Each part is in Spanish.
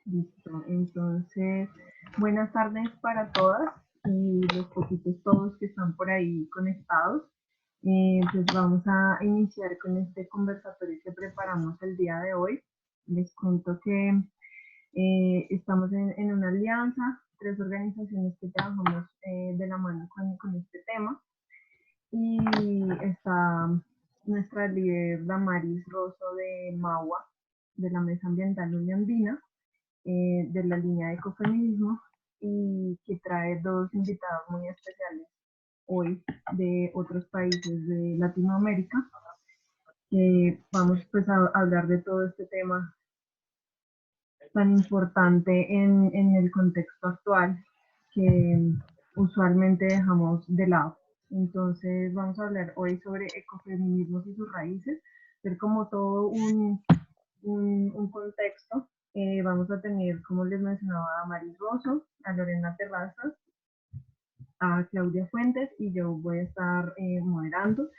Listo. Entonces, buenas tardes para todas y los poquitos todos que están por ahí conectados. Pues vamos a iniciar con este conversatorio que preparamos el día de hoy. Les cuento que estamos en una alianza, tres organizaciones que trabajamos de la mano con este tema. Y está nuestra líder Damaris Rosso de MAUA, de la Mesa Ambiental Uniandina, de la línea de ecofeminismo, y que trae dos invitados muy especiales hoy de otros países de Latinoamérica. Vamos pues a hablar de todo este tema tan importante en el contexto actual que usualmente dejamos de lado. Entonces vamos a hablar hoy sobre ecofeminismos y sus raíces, ver como todo un contexto. Vamos a tener, como les mencionaba, a Maris Rosso, a Lorena Terrazas, a Claudia Fuentes y yo voy a estar moderando.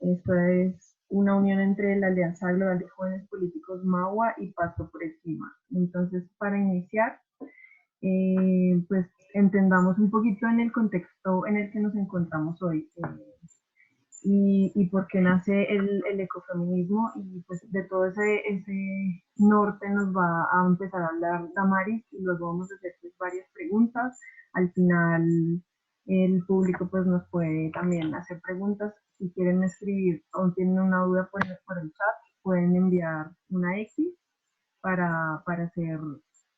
Esta es una unión entre la Alianza Global de Jóvenes Políticos MAUA y Pacto por el Clima. Entonces, para iniciar, pues entendamos un poquito en el contexto en el que nos encontramos hoy. Y por qué nace el ecofeminismo y pues de todo ese norte nos va a empezar a hablar Damaris y luego vamos a hacer pues, varias preguntas. Al final el público pues nos puede también hacer preguntas. Si quieren escribir o tienen una duda por el chat, pueden enviar una X para hacer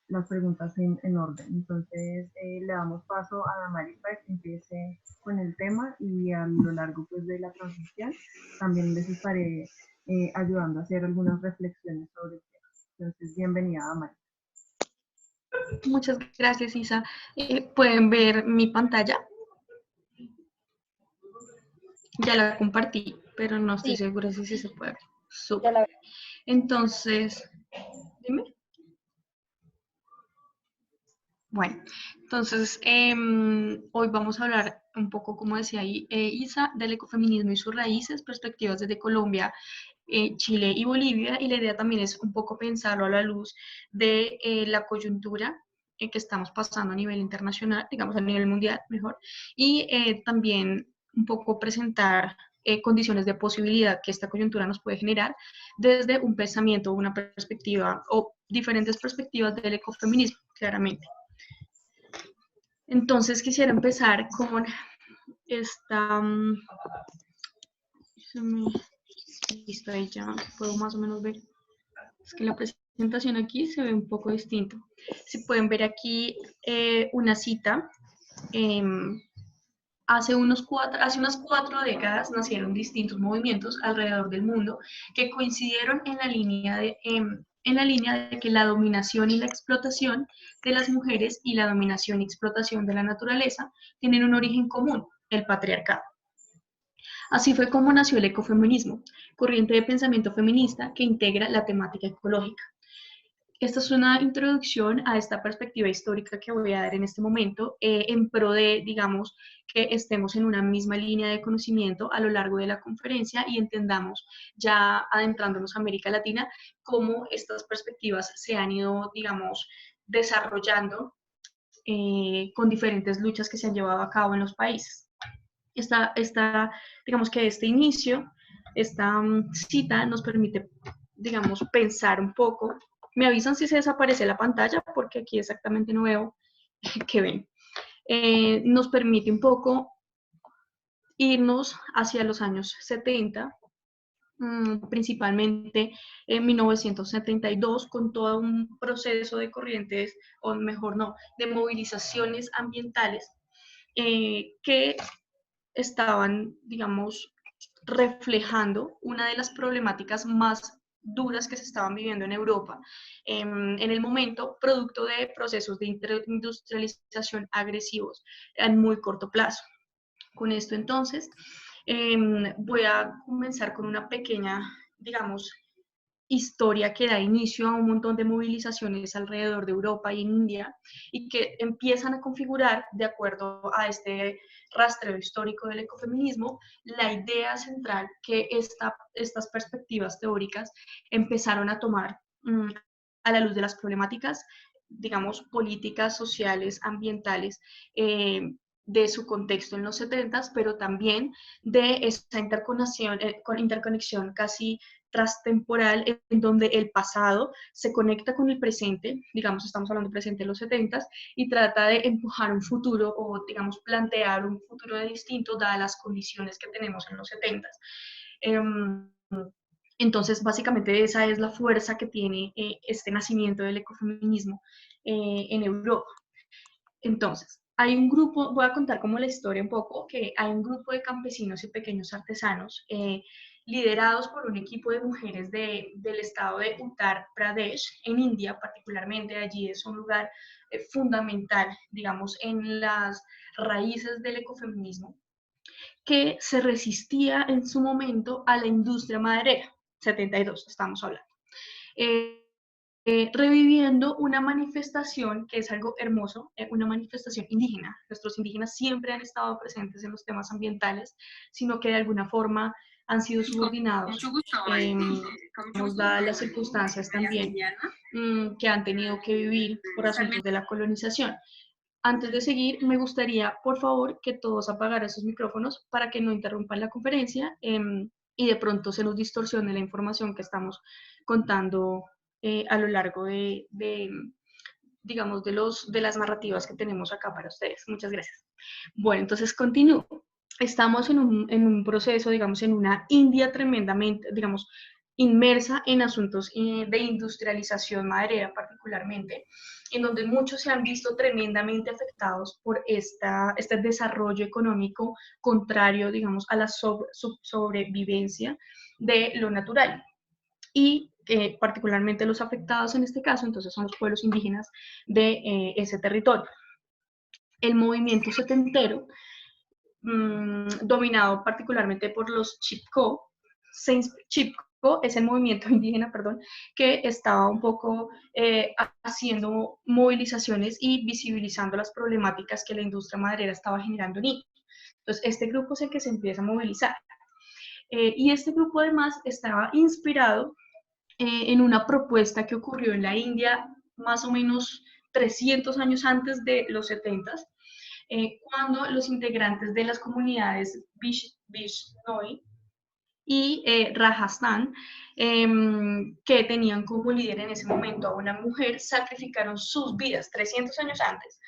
las preguntas en orden. Entonces, le damos paso a Damaris para que empiece con el tema y a lo largo pues, de la transmisión también les estaré ayudando a hacer algunas reflexiones sobre el tema. Entonces, bienvenida, Damaris. Muchas gracias, Isa. ¿Pueden ver mi pantalla? Ya la compartí, pero no estoy Sí, segura si se puede ver. ya Súper. la veo. Entonces, dime. Bueno, entonces hoy vamos a hablar un poco, como decía ahí, Isa, del ecofeminismo y sus raíces, perspectivas desde Colombia, Chile y Bolivia, y la idea también es un poco pensarlo a la luz de la coyuntura que estamos pasando a nivel internacional, digamos a nivel mundial mejor, y también un poco presentar condiciones de posibilidad que esta coyuntura nos puede generar desde un pensamiento, una perspectiva o diferentes perspectivas del ecofeminismo, claramente. Entonces quisiera empezar con esta, listo, ahí ya puedo más o menos ver. Es que la presentación aquí se ve un poco distinto. Si pueden ver aquí una cita, eh, hace unas 4 décadas nacieron distintos movimientos alrededor del mundo que coincidieron en la línea de que la dominación y la explotación de las mujeres y la dominación y explotación de la naturaleza tienen un origen común, el patriarcado. Así fue como nació el ecofeminismo, corriente de pensamiento feminista que integra la temática ecológica. Esta es una introducción a esta perspectiva histórica que voy a dar en este momento, en pro de, digamos, que estemos en una misma línea de conocimiento a lo largo de la conferencia y entendamos, ya adentrándonos a América Latina, cómo estas perspectivas se han ido, digamos, desarrollando con diferentes luchas que se han llevado a cabo en los países. Digamos que este inicio, esta cita nos permite, digamos, pensar un poco. Me avisan si se desaparece la pantalla porque aquí exactamente no veo qué ven. Nos permite un poco irnos hacia los años 70, principalmente en 1972, con todo un proceso de corrientes, o mejor no, de movilizaciones ambientales que estaban, digamos, reflejando una de las problemáticas más duras que se estaban viviendo en Europa en el momento, producto de procesos de industrialización agresivos en muy corto plazo. Con esto entonces voy a comenzar con una pequeña, digamos, historia que da inicio a un montón de movilizaciones alrededor de Europa y India y que empiezan a configurar, de acuerdo a este rastreo histórico del ecofeminismo, la idea central que estas perspectivas teóricas empezaron a tomar a la luz de las problemáticas, digamos, políticas, sociales, ambientales, de su contexto en los 70, pero también de esa interconexión casi trastemporal en donde el pasado se conecta con el presente, digamos, estamos hablando del presente de los 70 y trata de empujar un futuro o, digamos, plantear un futuro de distinto dadas las condiciones que tenemos en los 70. Entonces, básicamente esa es la fuerza que tiene este nacimiento del ecofeminismo en Europa. Entonces, hay un grupo, voy a contar como la historia un poco, que hay un grupo de campesinos y pequeños artesanos liderados por un equipo de mujeres del estado de Uttar Pradesh, en India particularmente. Allí es un lugar fundamental, digamos, en las raíces del ecofeminismo, que se resistía en su momento a la industria maderera, 72 estamos hablando. Reviviendo una manifestación que es algo hermoso, una manifestación indígena. Nuestros indígenas siempre han estado presentes en los temas ambientales, sino que de alguna forma han sido subordinados, dadas las circunstancias también que han tenido que vivir por asuntos de la colonización. Antes de seguir, me gustaría, por favor, que todos apagaran sus micrófonos para que no interrumpan la conferencia y de pronto se nos distorsione la información que estamos contando a lo largo digamos, de las narrativas que tenemos acá para ustedes. Muchas gracias. Bueno, entonces continúo. Estamos en un proceso, digamos, en una India tremendamente, digamos, inmersa en asuntos de industrialización maderera particularmente, en donde muchos se han visto tremendamente afectados por este desarrollo económico contrario, digamos, a la sobrevivencia de lo natural. Y particularmente los afectados en este caso, entonces son los pueblos indígenas de ese territorio. El movimiento setentero, dominado particularmente por los Chipko. Chipko es el movimiento indígena, perdón, que estaba un poco haciendo movilizaciones y visibilizando las problemáticas que la industria maderera estaba generando en India. Entonces, este grupo es el que se empieza a movilizar. Y este grupo además estaba inspirado en una propuesta que ocurrió en la India más o menos 300 años antes de los 70, cuando los integrantes de las comunidades Bishnoi y Rajasthan, que tenían como líder en ese momento a una mujer, sacrificaron sus vidas 300 años antes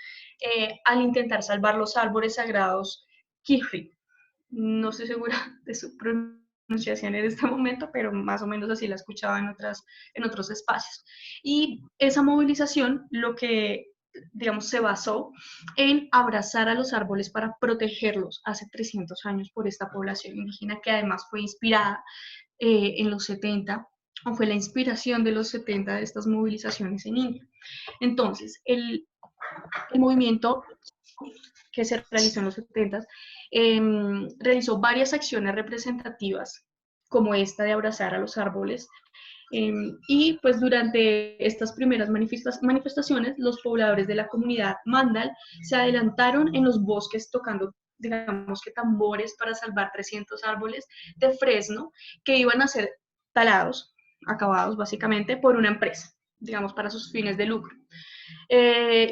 al intentar salvar los árboles sagrados Kihri. No estoy segura de su pronunciación en este momento, pero más o menos así la escuchaba en otros espacios. Y esa movilización lo que, digamos, se basó en abrazar a los árboles para protegerlos hace 300 años por esta población indígena que además fue inspirada en los 70, o fue la inspiración de los 70 de estas movilizaciones en India. Entonces, el movimiento que se realizó en los 70, realizó varias acciones representativas, como esta de abrazar a los árboles, y pues durante estas primeras manifestaciones, los pobladores de la comunidad Mandal se adelantaron en los bosques tocando, digamos que tambores para salvar 300 árboles de fresno que iban a ser talados, acabados básicamente, por una empresa, digamos, para sus fines de lucro.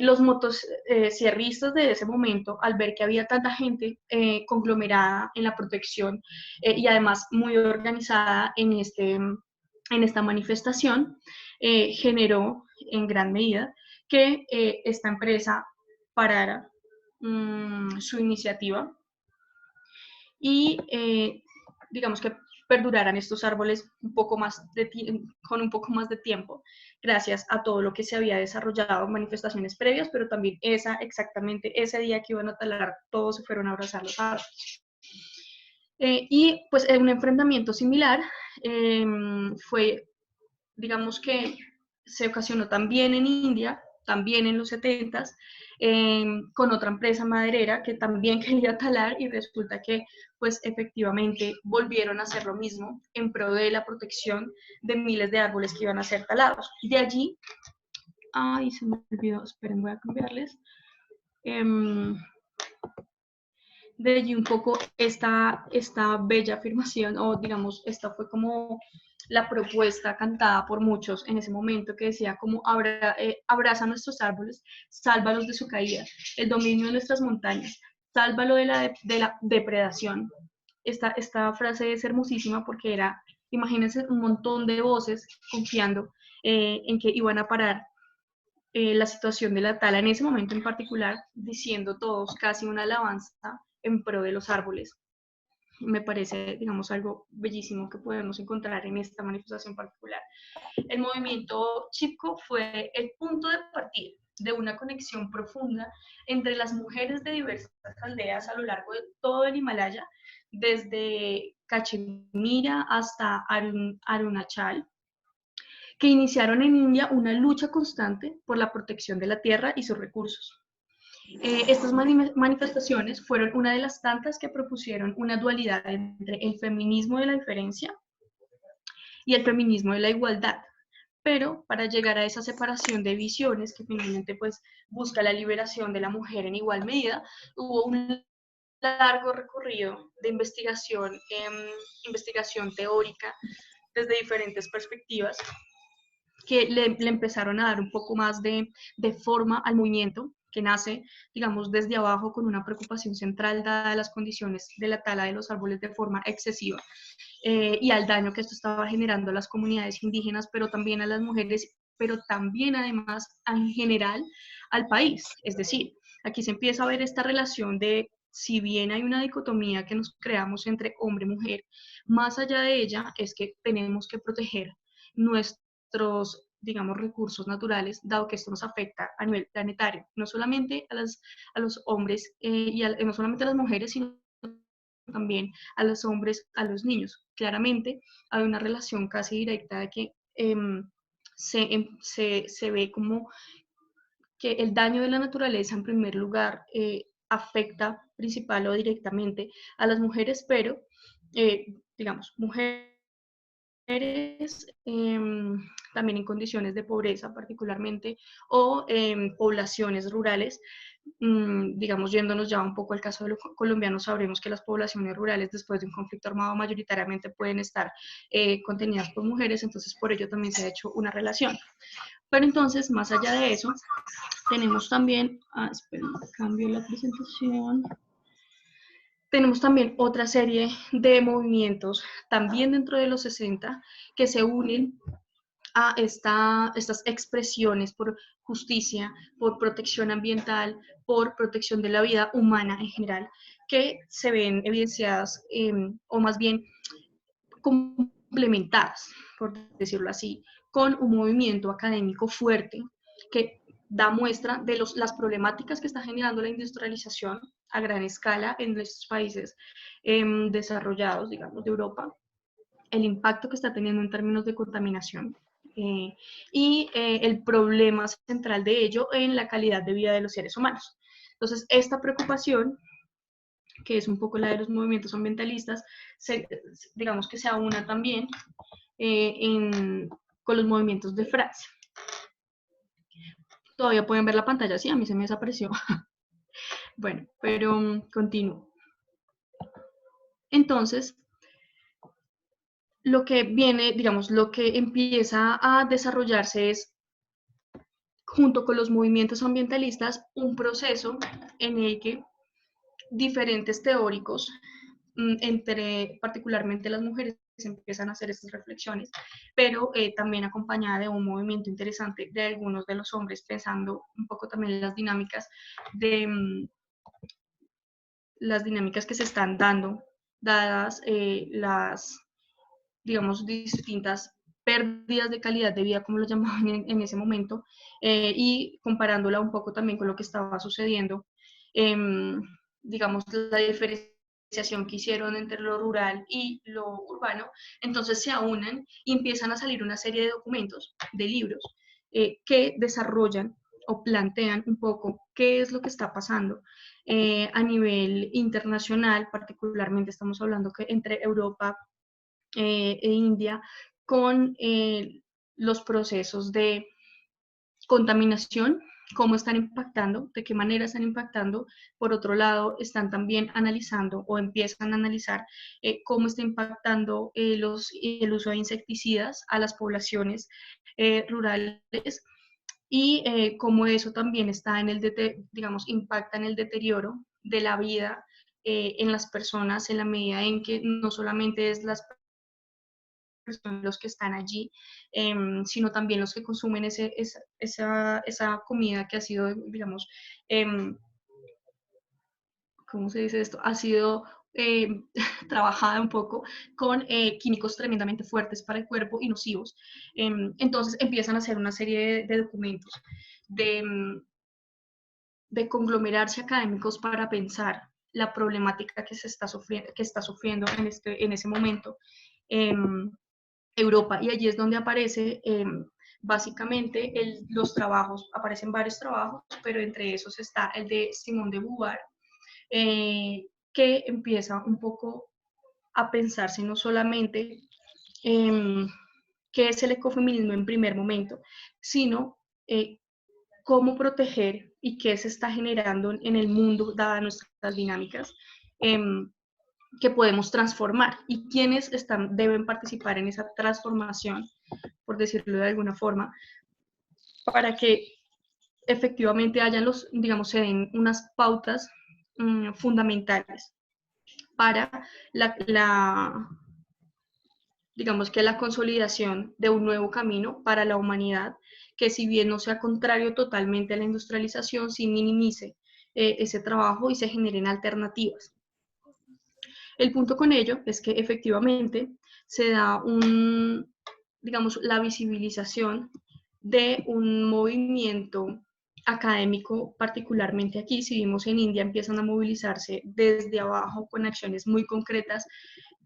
Los motosierristas de ese momento, al ver que había tanta gente conglomerada en la protección y además muy organizada en esta manifestación, generó en gran medida que esta empresa parara su iniciativa y digamos que perduraran estos árboles con un poco más de tiempo, gracias a todo lo que se había desarrollado en manifestaciones previas, pero también exactamente ese día que iban a talar, todos se fueron a abrazar los árboles. Y pues un enfrentamiento similar fue, digamos que se ocasionó también en India, también en los 70, con otra empresa maderera que también quería talar y resulta que pues efectivamente volvieron a hacer lo mismo en pro de la protección de miles de árboles que iban a ser talados. De allí, se me olvidó, esperen, voy a cambiarles. De allí un poco esta bella afirmación, o digamos, esta fue como la propuesta cantada por muchos en ese momento que decía como abraza nuestros árboles, sálvalos de su caída, el dominio de nuestras montañas, sálvalo de la depredación. Esta frase es hermosísima porque era, imagínense, un montón de voces confiando en que iban a parar la situación de la tala en ese momento en particular, diciendo todos casi una alabanza en pro de los árboles. Me parece, digamos, algo bellísimo que podemos encontrar en esta manifestación particular. El movimiento Chipko fue el punto de partida de una conexión profunda entre las mujeres de diversas aldeas a lo largo de todo el Himalaya, desde Cachemira hasta Arunachal, que iniciaron en India una lucha constante por la protección de la tierra y sus recursos. Estas manifestaciones fueron una de las tantas que propusieron una dualidad entre el feminismo de la diferencia y el feminismo de la igualdad. Pero para llegar a esa separación de visiones que finalmente pues busca la liberación de la mujer en igual medida, hubo un largo recorrido de investigación teórica desde diferentes perspectivas que le empezaron a dar un poco más de forma al movimiento, que nace, digamos, desde abajo con una preocupación central dada las condiciones de la tala de los árboles de forma excesiva y al daño que esto estaba generando a las comunidades indígenas, pero también a las mujeres, pero también además en general al país. Es decir, aquí se empieza a ver esta relación de, si bien hay una dicotomía que nos creamos entre hombre y mujer, más allá de ella es que tenemos que proteger nuestros, digamos, recursos naturales, dado que esto nos afecta a nivel planetario, no solamente a los hombres y no solamente a las mujeres, sino también a los hombres, a los niños. Claramente hay una relación casi directa de que se ve como que el daño de la naturaleza en primer lugar afecta principal o directamente a las mujeres, pero digamos, mujeres también en condiciones de pobreza particularmente, o poblaciones rurales, digamos, yéndonos ya un poco al caso de los colombianos, sabremos que las poblaciones rurales después de un conflicto armado mayoritariamente pueden estar contenidas por mujeres, entonces por ello también se ha hecho una relación. Pero entonces, más allá de eso, tenemos también, esperen, cambio la presentación. Tenemos también otra serie de movimientos, también dentro de los 60, que se unen a estas expresiones por justicia, por protección ambiental, por protección de la vida humana en general, que se ven evidenciadas o más bien complementadas, por decirlo así, con un movimiento académico fuerte que da muestra de las problemáticas que está generando la industrialización a gran escala en nuestros países desarrollados, digamos, de Europa, el impacto que está teniendo en términos de contaminación y el problema central de ello en la calidad de vida de los seres humanos. Entonces, esta preocupación, que es un poco la de los movimientos ambientalistas, digamos que se aúna también con los movimientos de Francia. Todavía pueden ver la pantalla, sí, a mí se me desapareció. Bueno, pero continúo. Entonces, lo que viene, digamos, lo que empieza a desarrollarse es, junto con los movimientos ambientalistas, un proceso en el que diferentes teóricos, entre particularmente las mujeres, empiezan a hacer estas reflexiones, pero también acompañada de un movimiento interesante de algunos de los hombres, pensando un poco también en las dinámicas las dinámicas que se están dando, dadas las, digamos, distintas pérdidas de calidad de vida, como lo llamaban en ese momento, y comparándola un poco también con lo que estaba sucediendo, digamos, la diferenciación que hicieron entre lo rural y lo urbano, entonces se aunan y empiezan a salir una serie de documentos, de libros, que desarrollan o plantean un poco qué es lo que está pasando a nivel internacional, particularmente estamos hablando que entre Europa e India, con los procesos de contaminación cómo están impactando, de qué manera están impactando. Por otro lado, están también analizando o empiezan a analizar cómo está impactando el uso de insecticidas a las poblaciones rurales y cómo eso también está en digamos, impacta en el deterioro de la vida en las personas en la medida en que no solamente es las personas los que están allí, sino también los que consumen esa comida que ha sido, digamos, eh, ¿cómo se dice esto? Ha sido eh, trabajada un poco con químicos tremendamente fuertes para el cuerpo y nocivos. Entonces empiezan a hacer una serie de documentos, de, de conglomerarse académicos para pensar la problemática que está sufriendo en ese momento Europa. Y allí es donde aparece básicamente los trabajos, aparecen varios trabajos, pero entre esos está el de Simone de Beauvoir, que empieza un poco a pensarse no solamente qué es el ecofeminismo en primer momento, sino cómo proteger y qué se está generando en el mundo, dadas nuestras dinámicas, que podemos transformar y quiénes deben participar en esa transformación, por decirlo de alguna forma, para que efectivamente hayan digamos, se den unas pautas fundamentales para digamos que la consolidación de un nuevo camino para la humanidad, que si bien no sea contrario totalmente a la industrialización, sí minimice ese trabajo y se generen alternativas. El punto con ello es que efectivamente se da digamos, la visibilización de un movimiento académico, particularmente aquí, si vimos en India, empiezan a movilizarse desde abajo con acciones muy concretas.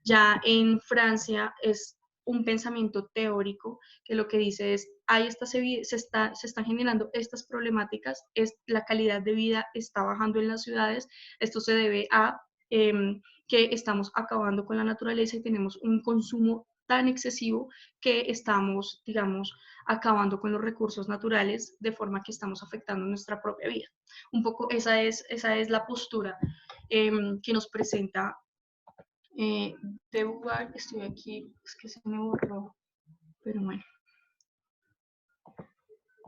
Ya en Francia es un pensamiento teórico que lo que dice es, se están generando estas problemáticas, la calidad de vida está bajando en las ciudades, esto se debe a que estamos acabando con la naturaleza y tenemos un consumo tan excesivo que estamos, digamos, acabando con los recursos naturales de forma que estamos afectando nuestra propia vida. Un poco esa es la postura que nos presenta de Beauvoir. Estoy aquí, es que se me borró, pero bueno,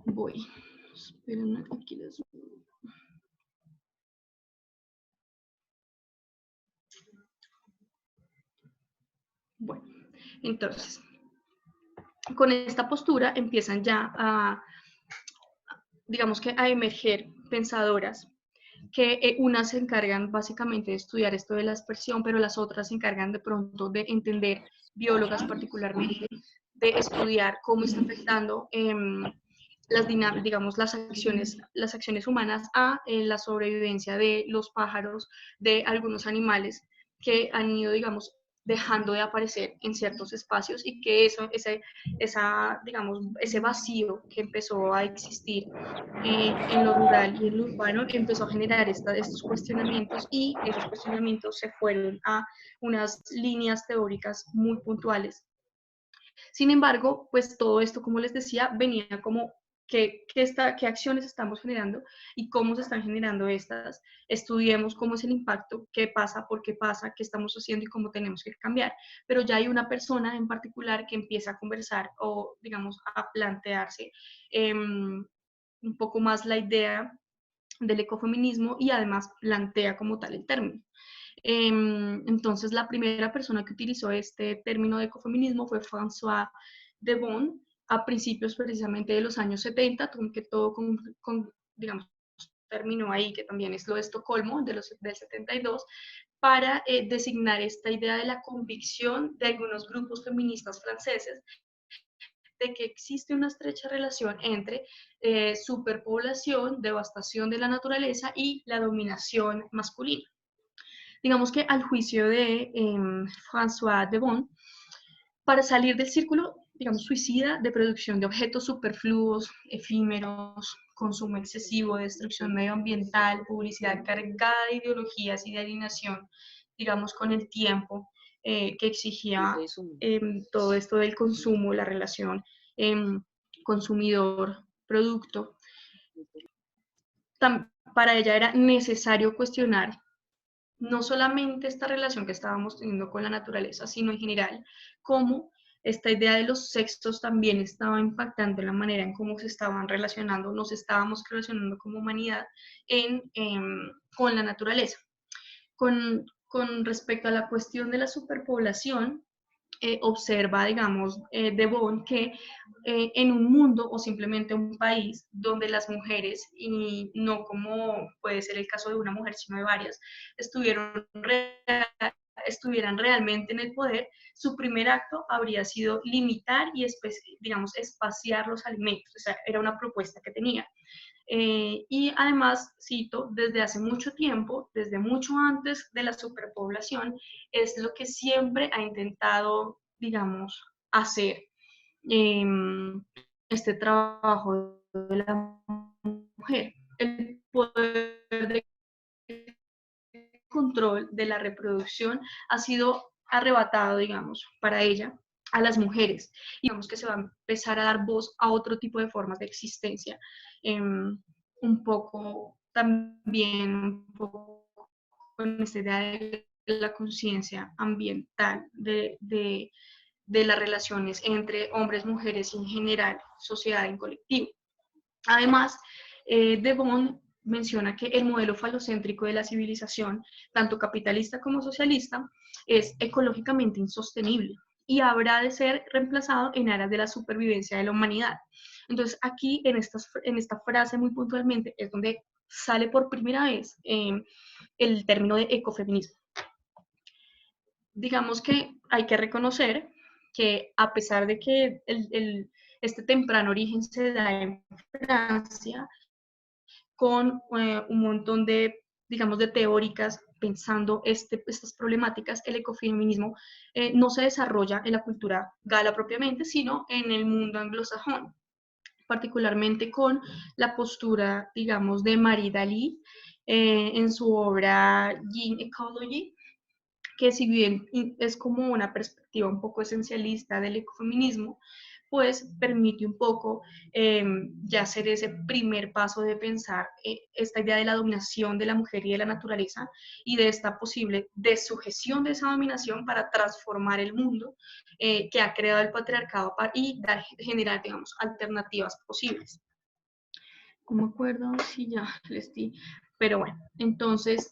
voy. Esperen, aquí les... Bueno, entonces, con esta postura empiezan ya digamos que a emerger pensadoras que unas se encargan básicamente de estudiar esto de la aspersión, pero las otras se encargan de pronto de entender, biólogas particularmente, de estudiar cómo está afectando digamos, las acciones humanas a la sobrevivencia de los pájaros, de algunos animales que han ido, digamos, dejando de aparecer en ciertos espacios y que digamos, ese vacío que empezó a existir en lo rural y en lo urbano empezó a generar estos cuestionamientos y esos cuestionamientos se fueron a unas líneas teóricas muy puntuales. Sin embargo, pues todo esto, como les decía, venía como qué acciones estamos generando y cómo se están generando estas. Estudiemos cómo es el impacto, qué pasa, por qué pasa, qué estamos haciendo y cómo tenemos que cambiar. Pero ya hay una persona en particular que empieza a conversar o, digamos, a plantearse un poco más la idea del ecofeminismo y además plantea como tal el término. Entonces, la primera persona que utilizó este término de ecofeminismo fue François de Bon a principios precisamente de los años 70, que todo digamos, terminó ahí, que también es lo de Estocolmo, del 72, para designar esta idea de la convicción de algunos grupos feministas franceses de que existe una estrecha relación entre superpoblación, devastación de la naturaleza y la dominación masculina. Digamos que al juicio de François de Bon, para salir del círculo, digamos, suicida de producción de objetos superfluos, efímeros, consumo excesivo, destrucción medioambiental, publicidad cargada de ideologías y de alienación, digamos, con el tiempo que exigía todo esto del consumo, la relación consumidor-producto, para ella era necesario cuestionar no solamente esta relación que estábamos teniendo con la naturaleza, sino en general, cómo esta idea de los sexos también estaba impactando la manera en cómo se estaban relacionando, nos estábamos relacionando como humanidad con la naturaleza. Con respecto a la cuestión de la superpoblación, observa, digamos, de Bon, que en un mundo o simplemente un país donde las mujeres, y no como puede ser el caso de una mujer, sino de varias, estuvieran realmente en el poder, su primer acto habría sido limitar y, digamos, espaciar los alimentos. O sea, era una propuesta que tenía. Y además, cito, desde hace mucho tiempo, desde mucho antes de la superpoblación, es lo que siempre ha intentado, digamos, hacer eh, este trabajo de la mujer. El poder de control de la reproducción ha sido arrebatado, digamos, para ella a las mujeres. Y digamos que se va a empezar a dar voz a otro tipo de formas de existencia. Un poco también, un poco con esta idea de la conciencia ambiental, de las relaciones entre hombres, mujeres y en general, sociedad en colectivo. Además, De Bon menciona que el modelo falocéntrico de la civilización, tanto capitalista como socialista, es ecológicamente insostenible y habrá de ser reemplazado en aras de la supervivencia de la humanidad. Entonces, aquí en esta frase muy puntualmente es donde sale por primera vez el término de ecofeminismo. Digamos que hay que reconocer que a pesar de que este temprano origen se da en Francia, con un montón de, digamos, de teóricas pensando estas problemáticas, el ecofeminismo no se desarrolla en la cultura gala propiamente, sino en el mundo anglosajón, particularmente con la postura, digamos, de Marie Daly en su obra Gene Ecology, que si bien es como una perspectiva un poco esencialista del ecofeminismo, pues permite un poco ya hacer ese primer paso de pensar esta idea de la dominación de la mujer y de la naturaleza y de esta posible desujeción de esa dominación para transformar el mundo que ha creado el patriarcado y generar, digamos, alternativas posibles. No me acuerdo si ya les di, pero bueno, entonces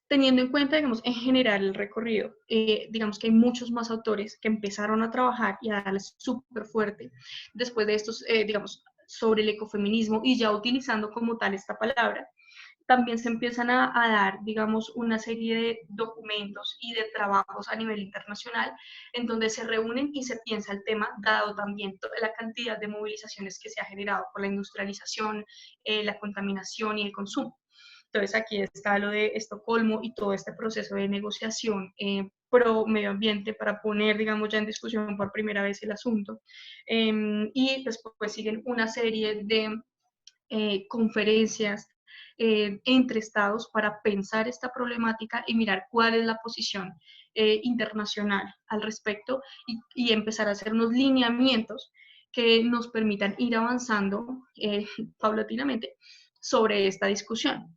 teniendo en cuenta, digamos, en general el recorrido, digamos que hay muchos más autores que empezaron a trabajar y a darle súper fuerte después de estos, digamos, sobre el ecofeminismo y ya utilizando como tal esta palabra, también se empiezan a dar, digamos, una serie de documentos y de trabajos a nivel internacional en donde se reúnen y se piensa el tema, dado también toda la cantidad de movilizaciones que se ha generado por la industrialización, la contaminación y el consumo. Entonces aquí está lo de Estocolmo y todo este proceso de negociación pro medio ambiente para poner, digamos, ya en discusión por primera vez el asunto. Y después pues, siguen una serie de conferencias entre estados para pensar esta problemática y mirar cuál es la posición internacional al respecto y empezar a hacer unos lineamientos que nos permitan ir avanzando paulatinamente sobre esta discusión.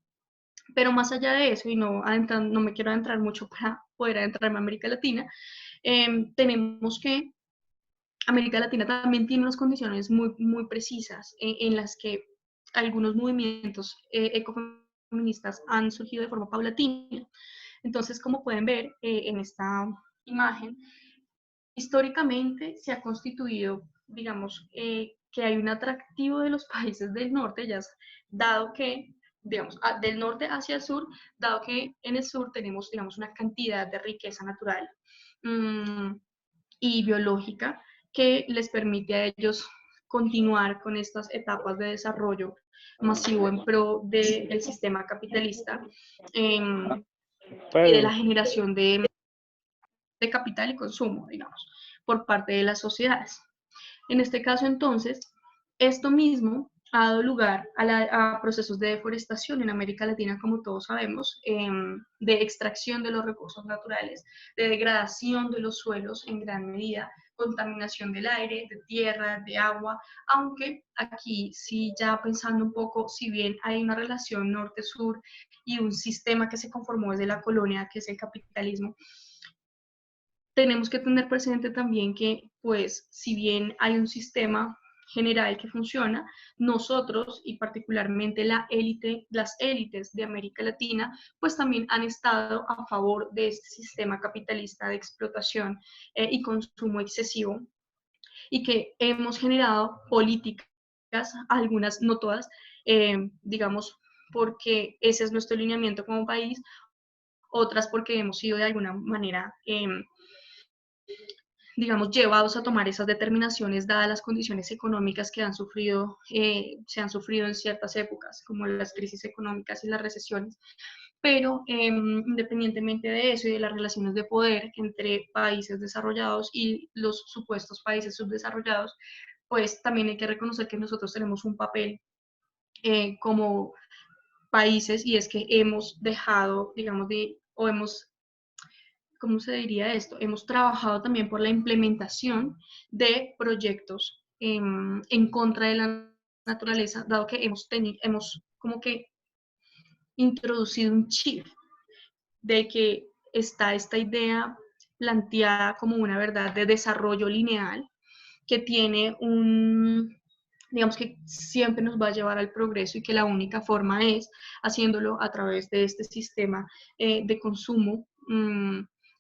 Pero más allá de eso, y no me quiero adentrar mucho para poder adentrarme a América Latina, tenemos que América Latina también tiene unas condiciones muy, muy precisas en las que algunos movimientos ecofeministas han surgido de forma paulatina. Entonces, como pueden ver en esta imagen, históricamente se ha constituido, digamos, que hay un atractivo de los países del norte, ya dado que, digamos, del norte hacia el sur, dado que en el sur tenemos, digamos, una cantidad de riqueza natural y biológica que les permite a ellos continuar con estas etapas de desarrollo masivo en pro del sistema capitalista y de la generación de capital y consumo, digamos, por parte de las sociedades. En este caso, entonces, esto mismo ha dado lugar a procesos de deforestación en América Latina, como todos sabemos, de extracción de los recursos naturales, de degradación de los suelos en gran medida, contaminación del aire, de tierra, de agua, aunque aquí sí ya pensando un poco, si bien hay una relación norte-sur y un sistema que se conformó desde la colonia, que es el capitalismo, tenemos que tener presente también que, pues, si bien hay un sistema general que funciona, nosotros y particularmente la élite, las élites de América Latina, pues también han estado a favor de este sistema capitalista de explotación y consumo excesivo, y que hemos generado políticas, algunas, no todas, digamos, porque ese es nuestro lineamiento como país, otras porque hemos sido de alguna manera digamos, llevados a tomar esas determinaciones dadas las condiciones económicas que se han sufrido en ciertas épocas, como las crisis económicas y las recesiones. Pero independientemente de eso y de las relaciones de poder entre países desarrollados y los supuestos países subdesarrollados, pues también hay que reconocer que nosotros tenemos un papel como países, y es que hemos dejado, digamos, o hemos, ¿cómo se diría esto? Hemos trabajado también por la implementación de proyectos en contra de la naturaleza, dado que hemos como que introducido un chip de que está esta idea planteada como una verdad de desarrollo lineal que tiene digamos que siempre nos va a llevar al progreso y que la única forma es haciéndolo a través de este sistema de consumo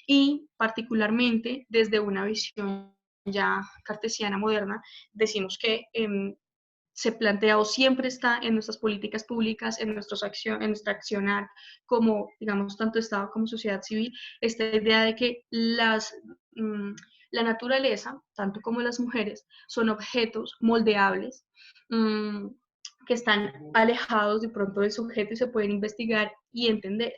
y particularmente desde una visión ya cartesiana moderna, decimos que se plantea o siempre está en nuestras políticas públicas, en nuestra accionar como, digamos, tanto Estado como sociedad civil, esta idea de que la naturaleza, tanto como las mujeres, son objetos moldeables, mmm, que están alejados de pronto del sujeto y se pueden investigar y entender.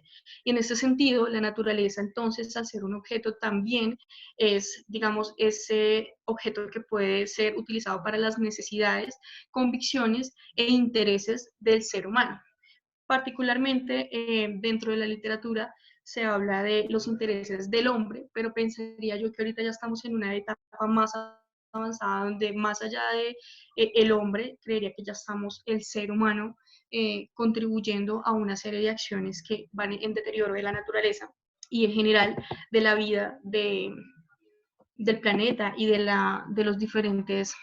Y en ese sentido, la naturaleza entonces, al ser un objeto, también es, digamos, ese objeto que puede ser utilizado para las necesidades, convicciones e intereses del ser humano. Particularmente dentro de la literatura se habla de los intereses del hombre, pero pensaría yo que ahorita ya estamos en una etapa más avanzada donde más allá de el hombre, creería que ya estamos el ser humano contribuyendo a una serie de acciones que van en deterioro de la naturaleza y en general de la vida del planeta y de los diferentes,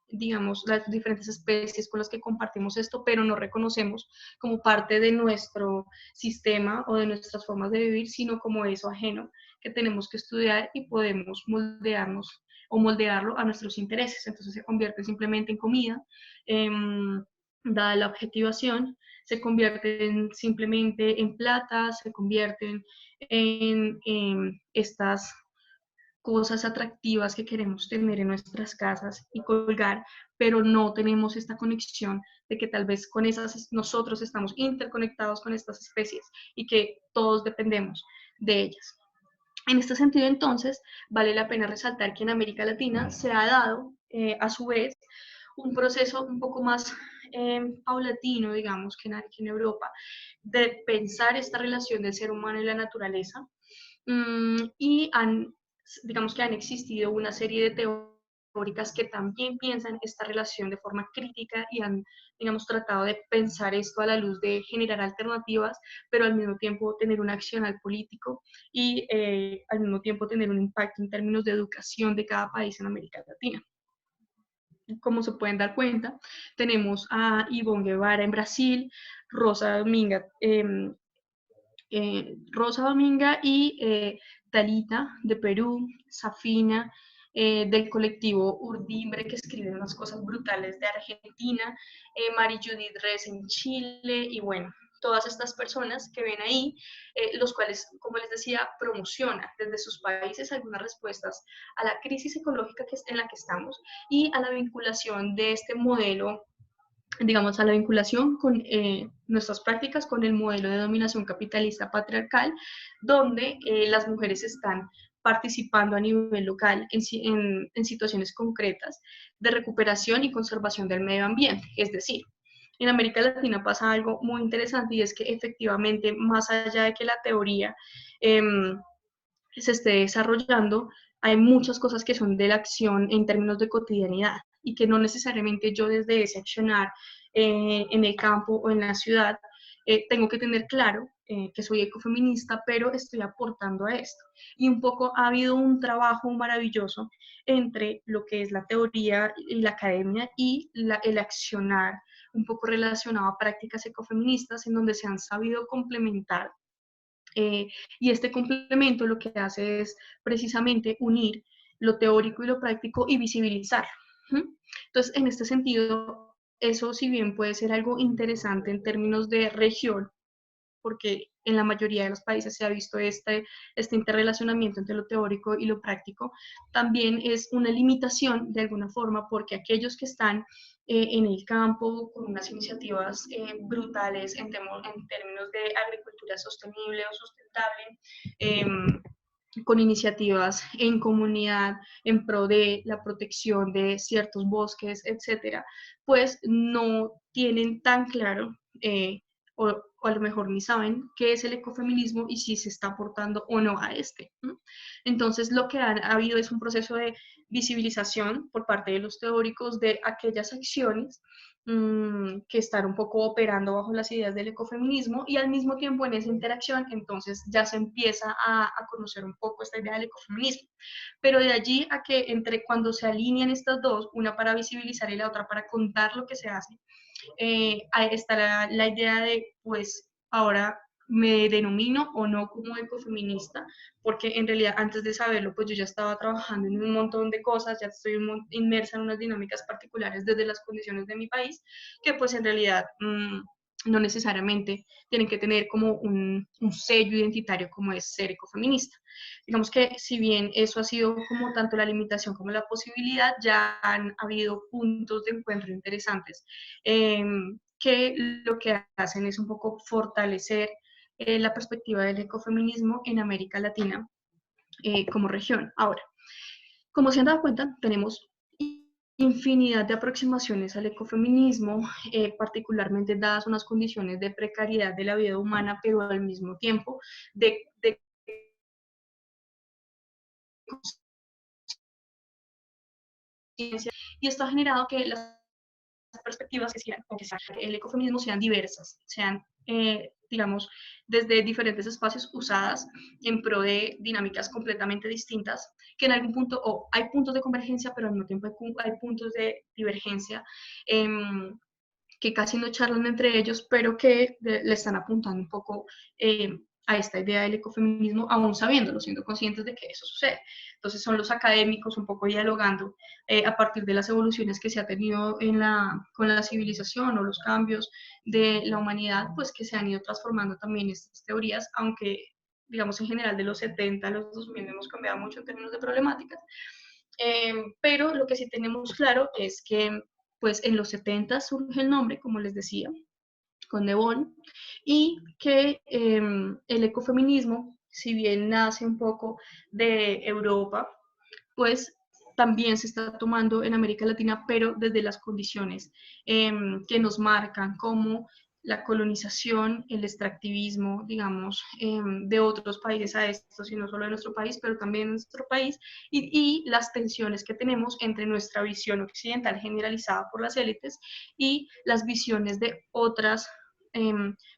digamos, las diferentes especies con las que compartimos esto, pero no reconocemos como parte de nuestro sistema o de nuestras formas de vivir, sino como eso ajeno que tenemos que estudiar y podemos moldearnos o moldearlo a nuestros intereses. Entonces se convierte simplemente en comida, dada la objetivación, se convierten simplemente en plata, se convierten en estas cosas atractivas que queremos tener en nuestras casas y colgar, pero no tenemos esta conexión de que tal vez con esas nosotros estamos interconectados con estas especies y que todos dependemos de ellas. En este sentido, entonces, vale la pena resaltar que en América Latina se ha dado, a su vez, un proceso un poco más paulatino, digamos, que en Europa, de pensar esta relación del ser humano y la naturaleza, y digamos que han existido una serie de teóricas que también piensan esta relación de forma crítica y han, digamos, tratado de pensar esto a la luz de generar alternativas, pero al mismo tiempo tener un accionar político y al mismo tiempo tener un impacto en términos de educación de cada país en América Latina. Como se pueden dar cuenta, tenemos a Ivonne Guevara en Brasil, Rosa Dominga Rosa Dominga y Talita de Perú, Safina del colectivo Urdimbre, que escribe unas cosas brutales de Argentina, Mari Judith Res en Chile, y bueno, todas estas personas que ven ahí, los cuales, como les decía, promocionan desde sus países algunas respuestas a la crisis ecológica en la que estamos y a la vinculación de este modelo, digamos, a la vinculación con nuestras prácticas con el modelo de dominación capitalista patriarcal, donde las mujeres están participando a nivel local en situaciones concretas de recuperación y conservación del medio ambiente. Es decir, en América Latina pasa algo muy interesante y es que efectivamente, más allá de que la teoría se esté desarrollando, hay muchas cosas que son de la acción en términos de cotidianidad y que no necesariamente yo desde ese accionar en el campo o en la ciudad tengo que tener claro que soy ecofeminista, pero estoy aportando a esto. Y un poco ha habido un trabajo maravilloso entre lo que es la teoría y la academia y el accionar un poco relacionado a prácticas ecofeministas en donde se han sabido complementar. Y este complemento lo que hace es precisamente unir lo teórico y lo práctico y visibilizar. Entonces, en este sentido, eso si bien puede ser algo interesante en términos de región, porque en la mayoría de los países se ha visto este interrelacionamiento entre lo teórico y lo práctico, también es una limitación de alguna forma porque aquellos que están en el campo con unas iniciativas brutales en términos de agricultura sostenible o sustentable, con iniciativas en comunidad en pro de la protección de ciertos bosques, etcétera, pues no tienen tan claro o a lo mejor ni saben qué es el ecofeminismo y si se está aportando o no a este. Entonces, lo que ha habido es un proceso de visibilización por parte de los teóricos de aquellas acciones que están un poco operando bajo las ideas del ecofeminismo y al mismo tiempo en esa interacción entonces ya se empieza a conocer un poco esta idea del ecofeminismo. Pero de allí a que entre cuando se alinean estas dos, una para visibilizar y la otra para contar lo que se hace, ahí está la idea de, pues, ahora me denomino o no como ecofeminista, porque en realidad antes de saberlo, pues yo ya estaba trabajando en un montón de cosas, ya estoy inmersa en unas dinámicas particulares desde las condiciones de mi país, que pues en realidad no necesariamente tienen que tener como un sello identitario como es ser ecofeminista. Digamos que si bien eso ha sido como tanto la limitación como la posibilidad, ya han habido puntos de encuentro interesantes que lo que hacen es un poco fortalecer la perspectiva del ecofeminismo en América Latina como región. Ahora, como se han dado cuenta, tenemos infinidad de aproximaciones al ecofeminismo, particularmente dadas unas condiciones de precariedad de la vida humana, pero al mismo tiempo de conciencia, y esto ha generado que las perspectivas que el ecofeminismo sean diversas, sean, digamos, desde diferentes espacios usadas en pro de dinámicas completamente distintas, que en algún punto, o hay puntos de convergencia, pero al mismo tiempo hay puntos de divergencia. Eh, que casi no charlan entre ellos, pero que le están apuntando un poco a esta idea del ecofeminismo, aún sabiéndolo, siendo conscientes de que eso sucede. Entonces son los académicos un poco dialogando a partir de las evoluciones que se ha tenido con la civilización o los cambios de la humanidad, pues que se han ido transformando también estas teorías, aunque digamos en general de los 70 a los 2000 hemos cambiado mucho en términos de problemáticas. Pero lo que sí tenemos claro es que pues en los 70 surge el nombre, como les decía, con De Bon, y que el ecofeminismo, si bien nace un poco de Europa, pues también se está tomando en América Latina, pero desde las condiciones que nos marcan como la colonización, el extractivismo, digamos, de otros países a estos, y no solo de nuestro país, pero también de nuestro país, y las tensiones que tenemos entre nuestra visión occidental generalizada por las élites y las visiones de otras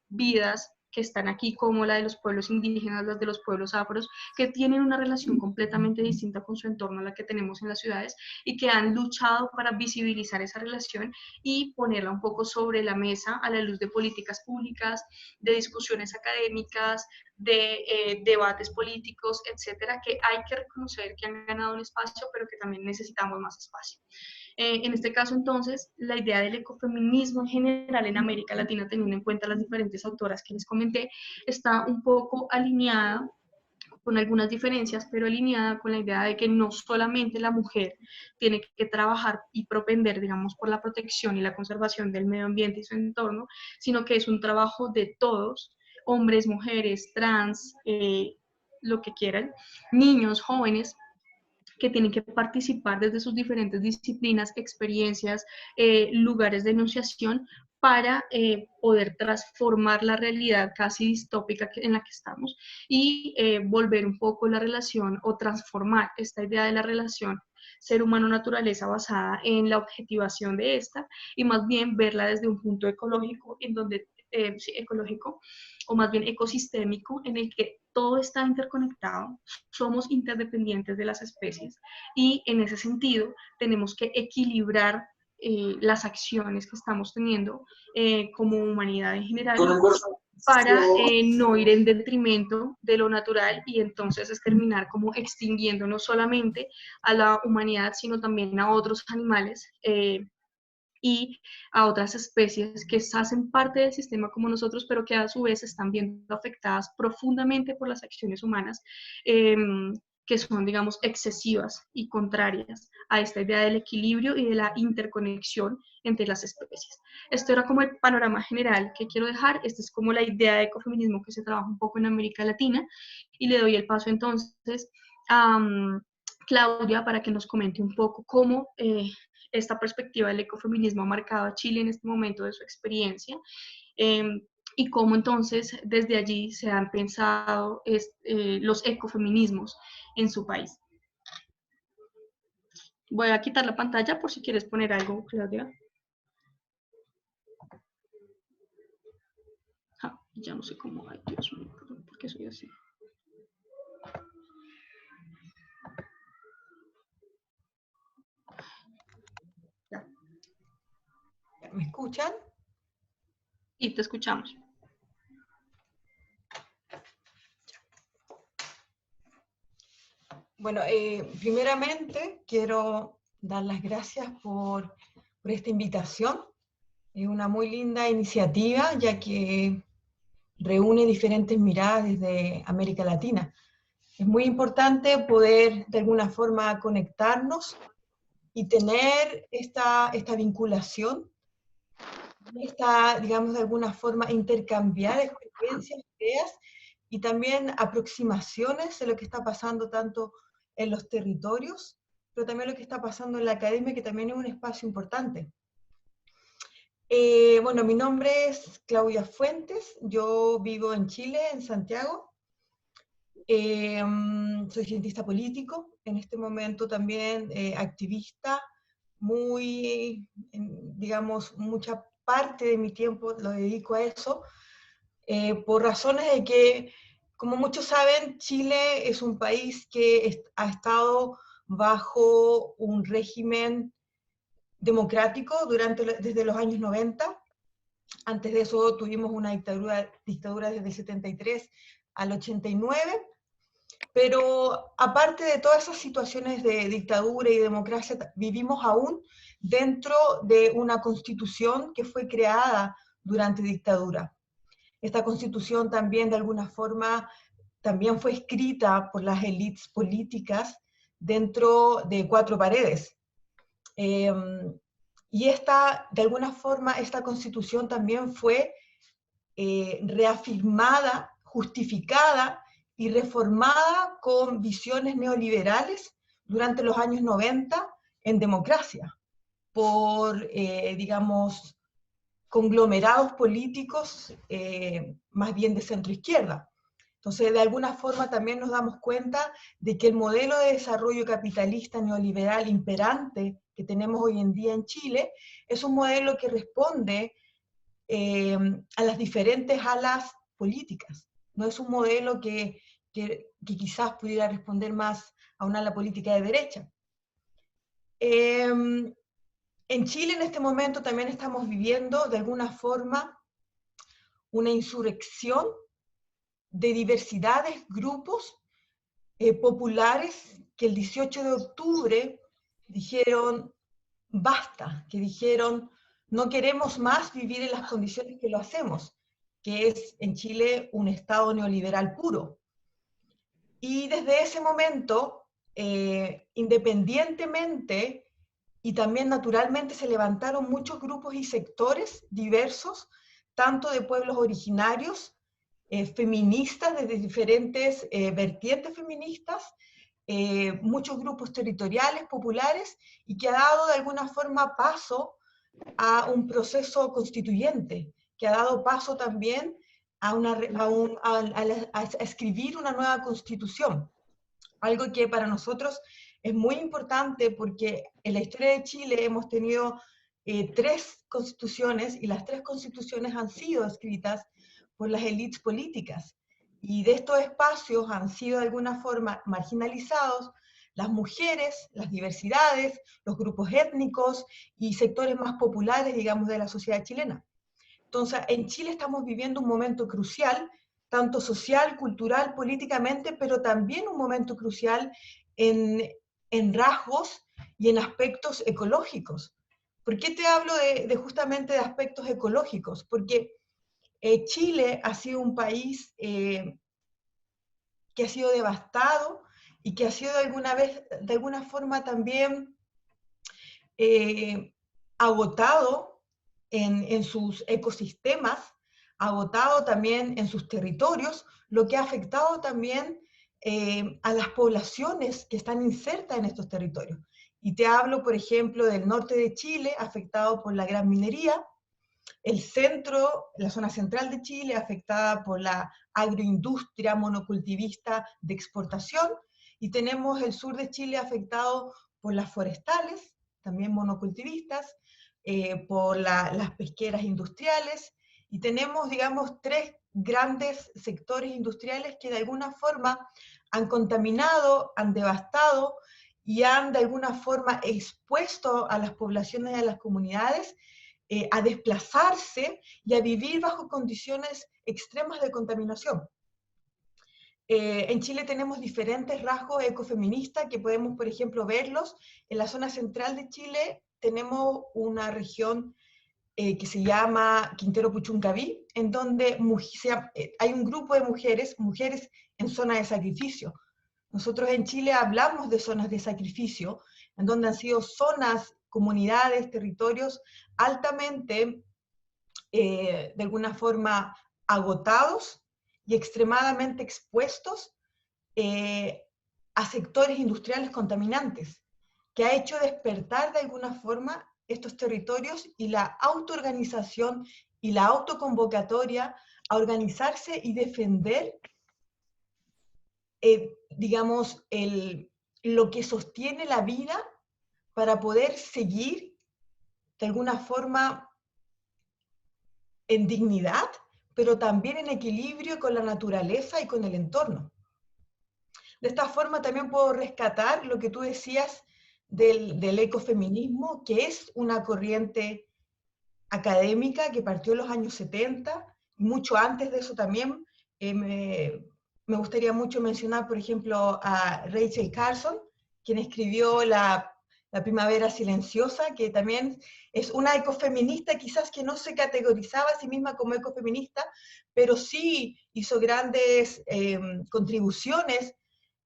vidas que están aquí, como la de los pueblos indígenas, las de los pueblos afros, que tienen una relación completamente distinta con su entorno a la que tenemos en las ciudades y que han luchado para visibilizar esa relación y ponerla un poco sobre la mesa a la luz de políticas públicas, de discusiones académicas, de debates políticos, etcétera, que hay que reconocer que han ganado un espacio, pero que también necesitamos más espacio. En este caso, entonces, la idea del ecofeminismo en general en América Latina, teniendo en cuenta las diferentes autoras que les comenté, está un poco alineada con algunas diferencias, pero alineada con la idea de que no solamente la mujer tiene que trabajar y propender, digamos, por la protección y la conservación del medio ambiente y su entorno, sino que es un trabajo de todos, hombres, mujeres, trans, lo que quieran, niños, jóvenes, que tienen que participar desde sus diferentes disciplinas, experiencias, lugares de enunciación para poder transformar la realidad casi distópica en la que estamos y volver un poco la relación o transformar esta idea de la relación ser humano-naturaleza basada en la objetivación de esta y más bien verla desde un punto ecológico, en donde, sí, ecológico, o más bien ecosistémico, en el que todo está interconectado, somos interdependientes de las especies y en ese sentido tenemos que equilibrar las acciones que estamos teniendo como humanidad en general para no ir en detrimento de lo natural y entonces es terminar como extinguiendo no solamente a la humanidad, sino también a otros animales y a otras especies que hacen parte del sistema como nosotros, pero que a su vez están viendo afectadas profundamente por las acciones humanas, que son, digamos, excesivas y contrarias a esta idea del equilibrio y de la interconexión entre las especies. Esto era como el panorama general que quiero dejar. Esta es como la idea de ecofeminismo que se trabaja un poco en América Latina y le doy el paso entonces a Claudia para que nos comente un poco cómo esta perspectiva del ecofeminismo ha marcado a Chile en este momento de su experiencia eh, y cómo entonces desde allí se han pensado los ecofeminismos en su país. Voy a quitar la pantalla por si quieres poner algo, Claudia. Ah, ya no sé cómo, ay Dios mío, ¿por qué soy así? Ya. ¿Me escuchan? Y te escuchamos. Bueno, primeramente quiero dar las gracias por esta invitación. Es una muy linda iniciativa, ya que reúne diferentes miradas desde América Latina. Es muy importante poder de alguna forma conectarnos y tener esta vinculación, digamos, de alguna forma intercambiar experiencias, ideas y también aproximaciones de lo que está pasando tanto en los territorios, pero también lo que está pasando en la academia, que también es un espacio importante. Bueno, mi nombre es Claudia Fuentes, yo vivo en Chile, en Santiago. Soy cientista político, en este momento también activista, digamos, mucha parte de mi tiempo lo dedico a eso, por razones de que, como muchos saben, Chile es un país que ha estado bajo un régimen democrático desde los años 90. Antes de eso tuvimos una dictadura desde el 73 al 89. Pero aparte de todas esas situaciones de dictadura y democracia, vivimos aún dentro de una constitución que fue creada durante dictadura. Esta constitución también de alguna forma también fue escrita por las élites políticas dentro de cuatro paredes. Y de alguna forma, esta constitución también fue reafirmada, justificada y reformada con visiones neoliberales durante los años 90 en democracia, por, digamos, conglomerados políticos más bien de centro-izquierda. Entonces, de alguna forma también nos damos cuenta de que el modelo de desarrollo capitalista neoliberal imperante que tenemos hoy en día en Chile es un modelo que responde a las diferentes alas políticas. No es un modelo que quizás pudiera responder más a una ala política de derecha. En Chile en este momento también estamos viviendo de alguna forma una insurrección de diversidades, grupos populares que el 18 de octubre dijeron basta, que dijeron no queremos más vivir en las condiciones que lo hacemos, que es en Chile un Estado neoliberal puro. Y desde ese momento, independientemente y también naturalmente se levantaron muchos grupos y sectores diversos, tanto de pueblos originarios, feministas, desde diferentes vertientes feministas, muchos grupos territoriales, populares, y que ha dado de alguna forma paso a un proceso constituyente, que ha dado paso también a escribir una nueva constitución. Algo que para nosotros es muy importante porque en la historia de Chile hemos tenido 3 constituciones y las 3 constituciones han sido escritas por las élites políticas. Y de estos espacios han sido de alguna forma marginalizados las mujeres, las diversidades, los grupos étnicos y sectores más populares, digamos, de la sociedad chilena. Entonces, en Chile estamos viviendo un momento crucial, tanto social, cultural, políticamente, pero también un momento crucial en rasgos y en aspectos ecológicos. ¿Por qué te hablo justamente de aspectos ecológicos? Porque Chile ha sido un país que ha sido devastado y que ha sido de alguna forma también agotado en sus ecosistemas, agotado también en sus territorios, lo que ha afectado también a las poblaciones que están insertas en estos territorios. Y te hablo, por ejemplo, del norte de Chile, afectado por la gran minería, el centro, la zona central de Chile, afectada por la agroindustria monocultivista de exportación, y tenemos el sur de Chile afectado por las forestales, también monocultivistas, por las pesqueras industriales, y tenemos, digamos, 3 grandes sectores industriales que de alguna forma han contaminado, han devastado y han de alguna forma expuesto a las poblaciones y a las comunidades a desplazarse y a vivir bajo condiciones extremas de contaminación. En Chile tenemos diferentes rasgos ecofeministas que podemos, por ejemplo, verlos. En la zona central de Chile tenemos una región que se llama Quintero Puchuncaví, en donde hay un grupo de mujeres en zona de sacrificio. Nosotros en Chile hablamos de zonas de sacrificio, en donde han sido zonas, comunidades, territorios altamente, de alguna forma, agotados y extremadamente expuestos a sectores industriales contaminantes, que ha hecho despertar de alguna forma estos territorios y la autoorganización y la autoconvocatoria a organizarse y defender, digamos, lo que sostiene la vida para poder seguir de alguna forma en dignidad, pero también en equilibrio con la naturaleza y con el entorno. De esta forma también puedo rescatar lo que tú decías del ecofeminismo, que es una corriente académica que partió en los años 70, y mucho antes de eso también. Me gustaría mucho mencionar, por ejemplo, a Rachel Carson, quien escribió la Primavera Silenciosa, que también es una ecofeminista, quizás que no se categorizaba a sí misma como ecofeminista, pero sí hizo grandes contribuciones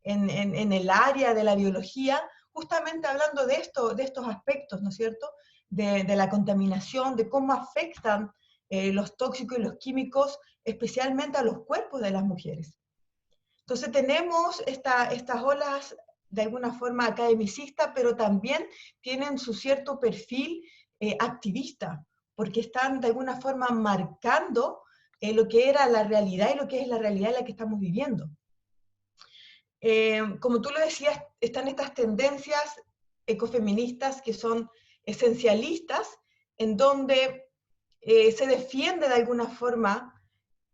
en el área de la biología, justamente hablando de estos aspectos, ¿no es cierto?, de la contaminación, de cómo afectan los tóxicos y los químicos, especialmente a los cuerpos de las mujeres. Entonces tenemos estas olas de alguna forma academicistas, pero también tienen su cierto perfil activista, porque están de alguna forma marcando lo que era la realidad y lo que es la realidad en la que estamos viviendo. Como tú lo decías, están estas tendencias ecofeministas que son esencialistas, en donde se defiende de alguna forma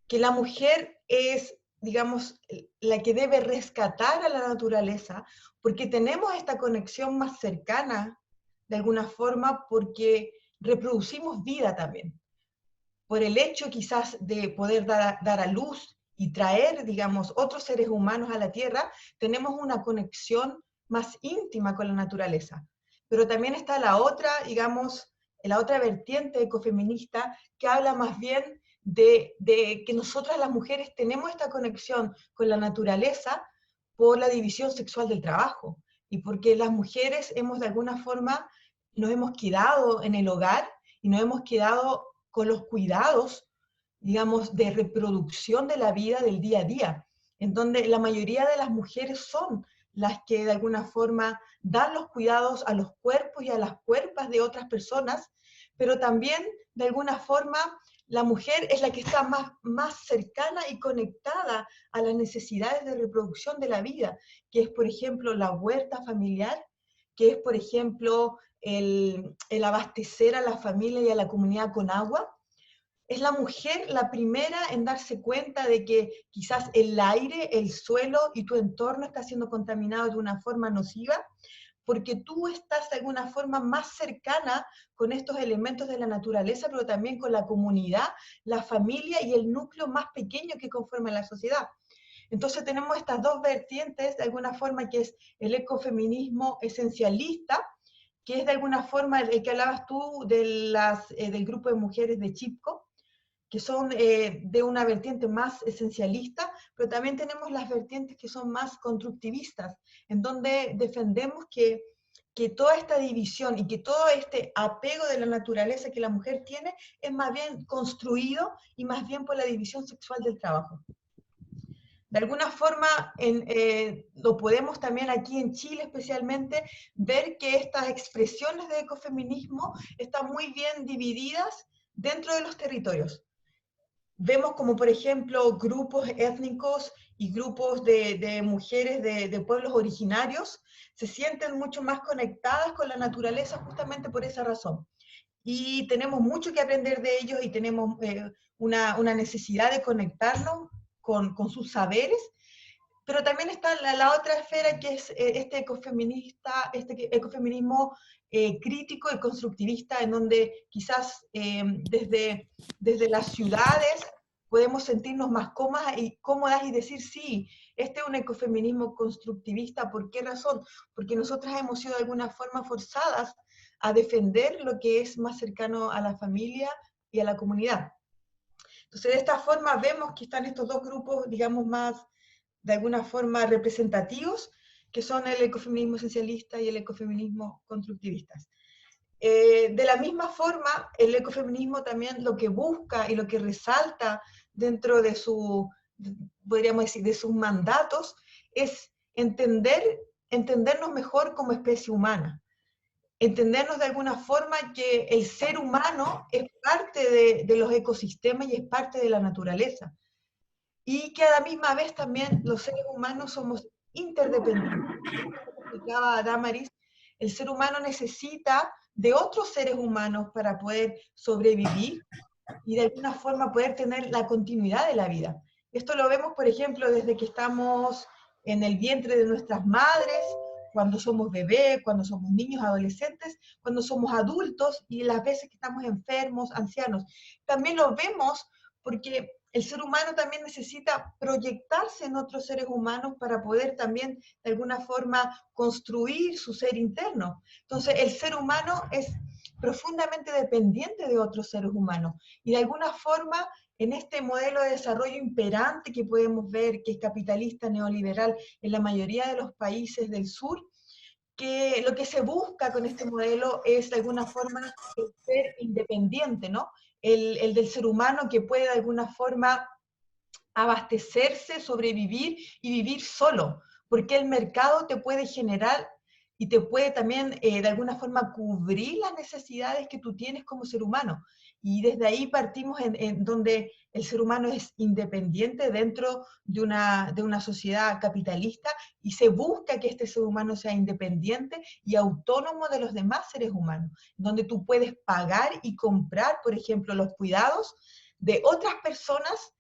que la mujer es, digamos, la que debe rescatar a la naturaleza, porque tenemos esta conexión más cercana, de alguna forma, porque reproducimos vida también. Por el hecho quizás de poder dar a luz y traer, digamos, otros seres humanos a la Tierra, tenemos una conexión más íntima con la naturaleza. Pero también está la otra, digamos, la otra vertiente ecofeminista que habla más bien de que nosotras las mujeres tenemos esta conexión con la naturaleza por la división sexual del trabajo y porque las mujeres hemos de alguna forma, nos hemos quedado en el hogar y nos hemos quedado con los cuidados, digamos, de reproducción de la vida del día a día, en donde la mayoría de las mujeres son las que de alguna forma dan los cuidados a los cuerpos y a las cuerpas de otras personas, pero también, de alguna forma, la mujer es la que está más cercana y conectada a las necesidades de reproducción de la vida, que es, por ejemplo, la huerta familiar, que es, por ejemplo, el abastecer a la familia y a la comunidad con agua. Es la mujer la primera en darse cuenta de que quizás el aire, el suelo y tu entorno está siendo contaminado de una forma nociva, porque tú estás de alguna forma más cercana con estos elementos de la naturaleza, pero también con la comunidad, la familia y el núcleo más pequeño que conforma la sociedad. Entonces tenemos estas dos vertientes, de alguna forma, que es el ecofeminismo esencialista, que es de alguna forma el que hablabas tú del grupo de mujeres de Chipco, que son de una vertiente más esencialista, pero también tenemos las vertientes que son más constructivistas, en donde defendemos que toda esta división y que todo este apego de la naturaleza que la mujer tiene es más bien construido y más bien por la división sexual del trabajo. De alguna forma, lo podemos también aquí en Chile especialmente, ver que estas expresiones de ecofeminismo están muy bien divididas dentro de los territorios. Vemos como, por ejemplo, grupos étnicos y grupos de mujeres de pueblos originarios se sienten mucho más conectadas con la naturaleza justamente por esa razón. Y tenemos mucho que aprender de ellos y tenemos una necesidad de conectarnos con sus saberes, pero también está la otra esfera que es este ecofeminismo crítico y constructivista, en donde quizás desde las ciudades podemos sentirnos más cómodas y decir, sí, este es un ecofeminismo constructivista. ¿Por qué razón? Porque nosotras hemos sido de alguna forma forzadas a defender lo que es más cercano a la familia y a la comunidad. Entonces, de esta forma vemos que están estos dos grupos, digamos, más de alguna forma representativos, que son el ecofeminismo esencialista y el ecofeminismo constructivista. De la misma forma, el ecofeminismo también lo que busca y lo que resalta dentro de podríamos decir, de sus mandatos, es entendernos mejor como especie humana. Entendernos de alguna forma que el ser humano es parte de los ecosistemas y es parte de la naturaleza. Y que a la misma vez también los seres humanos somos interdependientes. Como explicaba Damaris, el ser humano necesita de otros seres humanos para poder sobrevivir y de alguna forma poder tener la continuidad de la vida. Esto lo vemos, por ejemplo, desde que estamos en el vientre de nuestras madres, cuando somos bebés, cuando somos niños, adolescentes, cuando somos adultos y las veces que estamos enfermos, ancianos. También lo vemos porque el ser humano también necesita proyectarse en otros seres humanos para poder también, de alguna forma, construir su ser interno. Entonces, el ser humano es profundamente dependiente de otros seres humanos. Y de alguna forma, en este modelo de desarrollo imperante que podemos ver, que es capitalista, neoliberal, en la mayoría de los países del sur, que lo que se busca con este modelo es de alguna forma el ser independiente, ¿no? El del ser humano que puede de alguna forma abastecerse, sobrevivir y vivir solo, porque el mercado te puede generar y te puede también de alguna forma cubrir las necesidades que tú tienes como ser humano. Y desde ahí partimos en donde el ser humano es independiente dentro de una sociedad capitalista y se busca que este ser humano sea independiente y autónomo de los demás seres humanos, donde tú puedes pagar y comprar, por ejemplo, los cuidados de otras personas,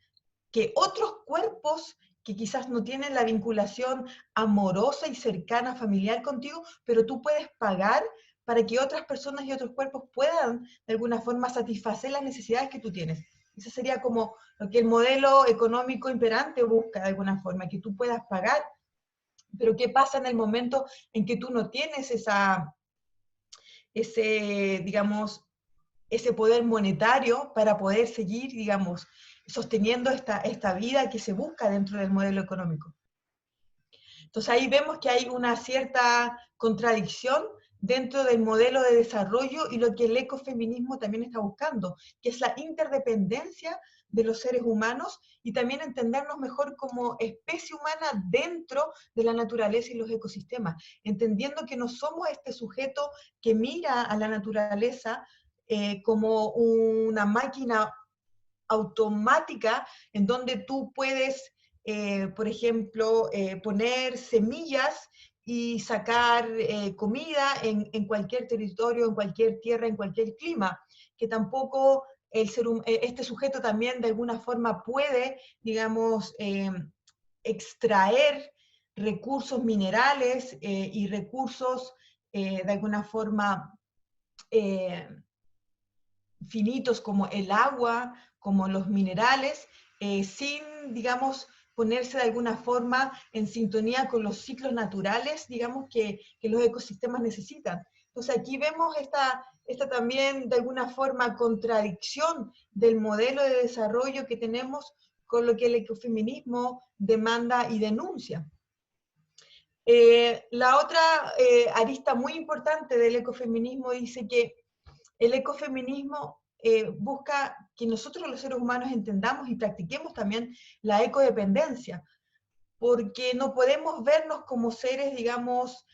que otros cuerpos que quizás no tienen la vinculación amorosa y cercana, familiar contigo, pero tú puedes pagar para que otras personas y otros cuerpos puedan de alguna forma satisfacer las necesidades que tú tienes. Eso sería como lo que el modelo económico imperante busca de alguna forma, que tú puedas pagar, pero ¿qué pasa en el momento en que tú no tienes digamos, ese poder monetario para poder seguir, digamos, sosteniendo esta vida que se busca dentro del modelo económico? Entonces ahí vemos que hay una cierta contradicción dentro del modelo de desarrollo y lo que el ecofeminismo también está buscando, que es la interdependencia de los seres humanos y también entendernos mejor como especie humana dentro de la naturaleza y los ecosistemas, entendiendo que no somos este sujeto que mira a la naturaleza como una máquina automática en donde tú puedes, por ejemplo, poner semillas y sacar comida en cualquier territorio, en cualquier tierra, en cualquier clima, que tampoco este sujeto también de alguna forma puede, digamos, extraer recursos minerales y recursos de alguna forma finitos como el agua, como los minerales, sin, digamos, ponerse de alguna forma en sintonía con los ciclos naturales, digamos, que los ecosistemas necesitan. Entonces aquí vemos esta también, de alguna forma, contradicción del modelo de desarrollo que tenemos con lo que el ecofeminismo demanda y denuncia. La otra arista muy importante del ecofeminismo dice que el ecofeminismo busca que nosotros los seres humanos entendamos y practiquemos también la ecodependencia, porque no podemos vernos como seres, digamos,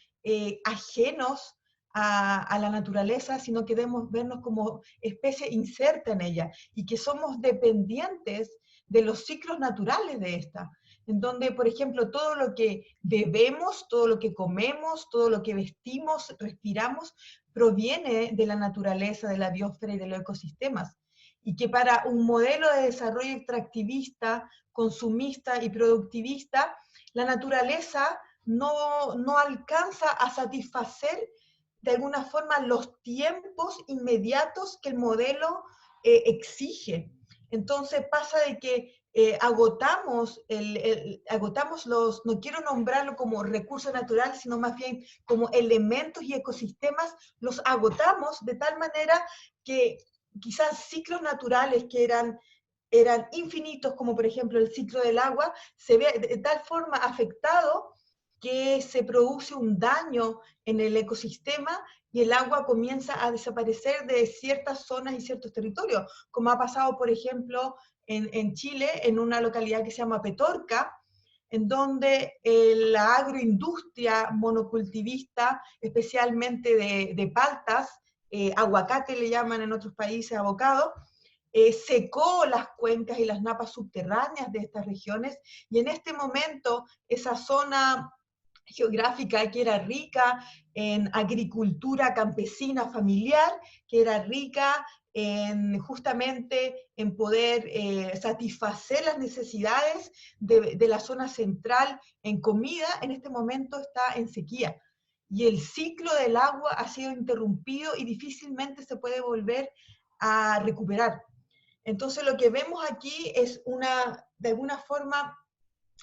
ajenos a la naturaleza, sino que debemos vernos como especie inserta en ella y que somos dependientes de los ciclos naturales de esta, en donde, por ejemplo, todo lo que bebemos, todo lo que comemos, todo lo que vestimos, respiramos, proviene de la naturaleza, de la biosfera y de los ecosistemas. Y que para un modelo de desarrollo extractivista, consumista y productivista, la naturaleza no alcanza a satisfacer de alguna forma los tiempos inmediatos que el modelo exige. Entonces pasa de que agotamos los, no quiero nombrarlo como recursos naturales, sino más bien como elementos y ecosistemas, los agotamos de tal manera que quizás ciclos naturales que eran infinitos, como por ejemplo el ciclo del agua, se ve de tal forma afectado que se produce un daño en el ecosistema y el agua comienza a desaparecer de ciertas zonas y ciertos territorios, como ha pasado, por ejemplo, en Chile, en una localidad que se llama Petorca, en donde la agroindustria monocultivista, especialmente de paltas, aguacate le llaman en otros países, abocado, secó las cuencas y las napas subterráneas de estas regiones, y en este momento esa zona geográfica que era rica en agricultura campesina familiar, que era rica justamente en poder satisfacer las necesidades de la zona central en comida, en este momento está en sequía. Y el ciclo del agua ha sido interrumpido y difícilmente se puede volver a recuperar. Entonces lo que vemos aquí es de alguna forma,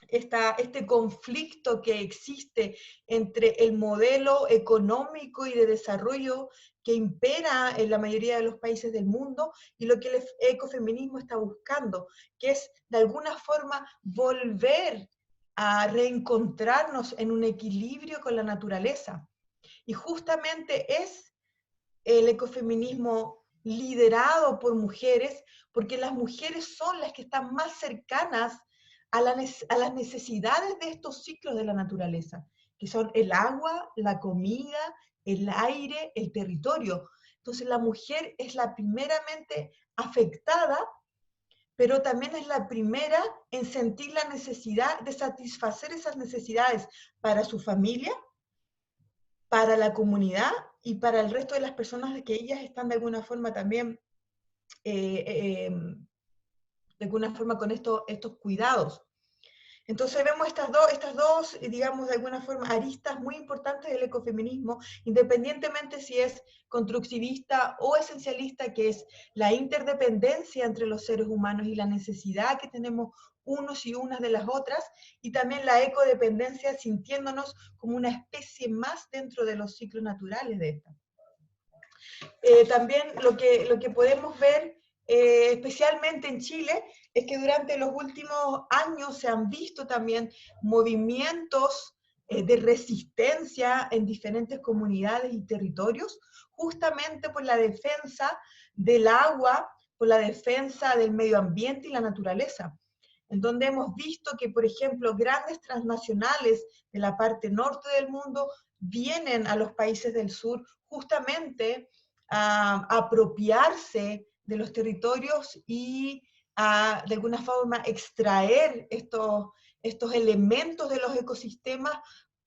este conflicto que existe entre el modelo económico y de desarrollo que impera en la mayoría de los países del mundo y lo que el ecofeminismo está buscando, que es de alguna forma volver a reencontrarnos en un equilibrio con la naturaleza. Y justamente es el ecofeminismo liderado por mujeres, porque las mujeres son las que están más cercanas a las necesidades de estos ciclos de la naturaleza, que son el agua, la comida, el aire, el territorio. Entonces la mujer es la primeramente afectada, pero también es la primera en sentir la necesidad de satisfacer esas necesidades para su familia, para la comunidad y para el resto de las personas de que ellas están de alguna forma también, de alguna forma con estos cuidados. Entonces vemos estas dos, digamos, de alguna forma, aristas muy importantes del ecofeminismo, independientemente si es constructivista o esencialista, que es la interdependencia entre los seres humanos y la necesidad que tenemos unos y unas de las otras, y también la ecodependencia, sintiéndonos como una especie más dentro de los ciclos naturales de esta. También lo que podemos ver, especialmente en Chile, es que durante los últimos años se han visto también movimientos de resistencia en diferentes comunidades y territorios, justamente por la defensa del agua, por la defensa del medio ambiente y la naturaleza, en donde hemos visto que, por ejemplo, grandes transnacionales de la parte norte del mundo vienen a los países del sur justamente apropiarse de los territorios y de alguna forma extraer estos elementos de los ecosistemas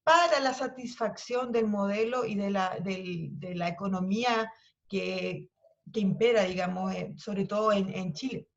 para la satisfacción del modelo y de la economía que impera, digamos, sobre todo en Chile.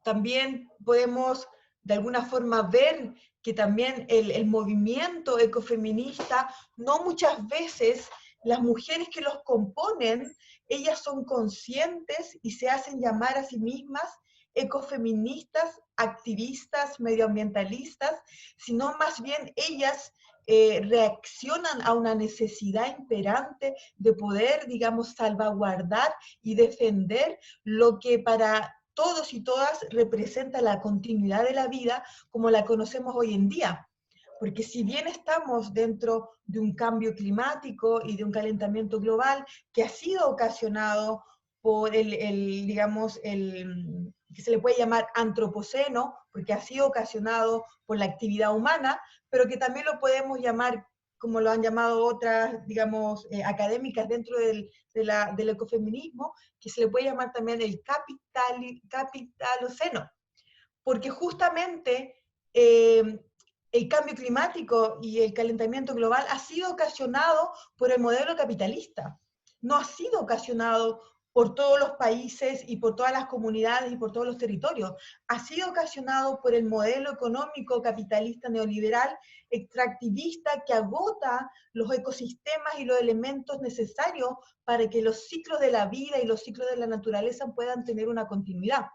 También podemos de alguna forma ver que también el movimiento ecofeminista, no muchas veces las mujeres que los componen, ellas son conscientes y se hacen llamar a sí mismas ecofeministas, activistas, medioambientalistas, sino más bien ellas reaccionan a una necesidad imperante de poder, digamos, salvaguardar y defender lo que para todos y todas representa la continuidad de la vida como la conocemos hoy en día. Porque si bien estamos dentro de un cambio climático y de un calentamiento global que ha sido ocasionado por digamos, que se le puede llamar antropoceno, porque ha sido ocasionado por la actividad humana, pero que también lo podemos llamar, como lo han llamado otras, digamos, académicas dentro del ecofeminismo, que se le puede llamar también el capitaloceno, porque justamente el cambio climático y el calentamiento global ha sido ocasionado por el modelo capitalista, no ha sido ocasionado por todos los países y por todas las comunidades y por todos los territorios, ha sido ocasionado por el modelo económico capitalista neoliberal extractivista que agota los ecosistemas y los elementos necesarios para que los ciclos de la vida y los ciclos de la naturaleza puedan tener una continuidad.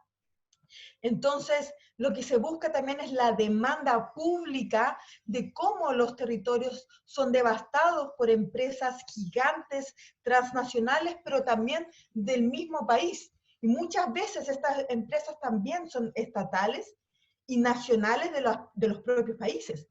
Entonces, lo que se busca también es la demanda pública de cómo los territorios son devastados por empresas gigantes, transnacionales, pero también del mismo país. Y muchas veces estas empresas también son estatales y nacionales de los propios países.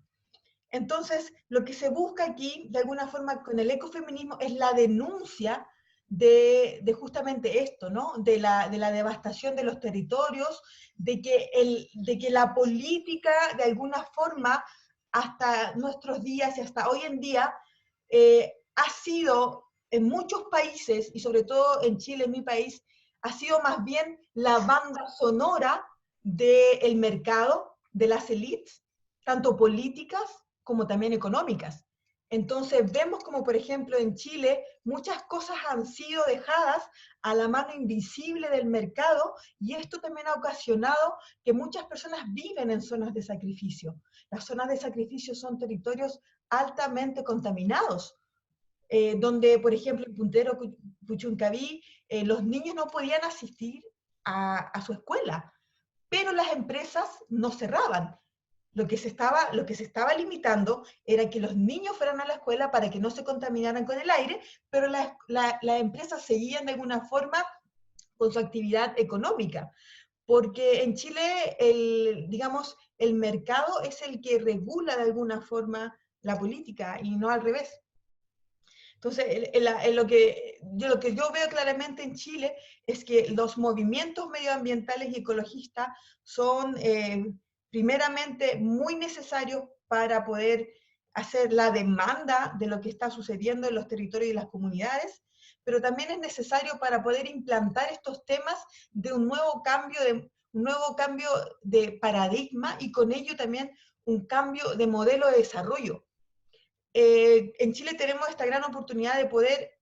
Entonces, lo que se busca aquí, de alguna forma, con el ecofeminismo, es la denuncia de justamente esto, ¿no? De la devastación de los territorios, de que la política, de alguna forma, hasta nuestros días y hasta hoy en día, ha sido en muchos países, y sobre todo en Chile, en mi país, ha sido más bien la banda sonora del mercado, de las élites, tanto políticas como también económicas. Entonces vemos como, por ejemplo, en Chile muchas cosas han sido dejadas a la mano invisible del mercado y esto también ha ocasionado que muchas personas viven en zonas de sacrificio. Las zonas de sacrificio son territorios altamente contaminados, donde, por ejemplo, en Puntero, Puchuncaví, los niños no podían asistir a su escuela, pero las empresas no cerraban. Lo que se estaba limitando era que los niños fueran a la escuela para que no se contaminaran con el aire, pero las empresas seguían de alguna forma con su actividad económica. Porque en Chile, digamos, el mercado es el que regula de alguna forma la política y no al revés. Entonces, lo que yo veo claramente en Chile es que los movimientos medioambientales y ecologistas son primeramente muy necesarios para poder hacer la demanda de lo que está sucediendo en los territorios y las comunidades, pero también es necesario para poder implantar estos temas de un nuevo cambio de paradigma y con ello también un cambio de modelo de desarrollo. En Chile tenemos esta gran oportunidad de poder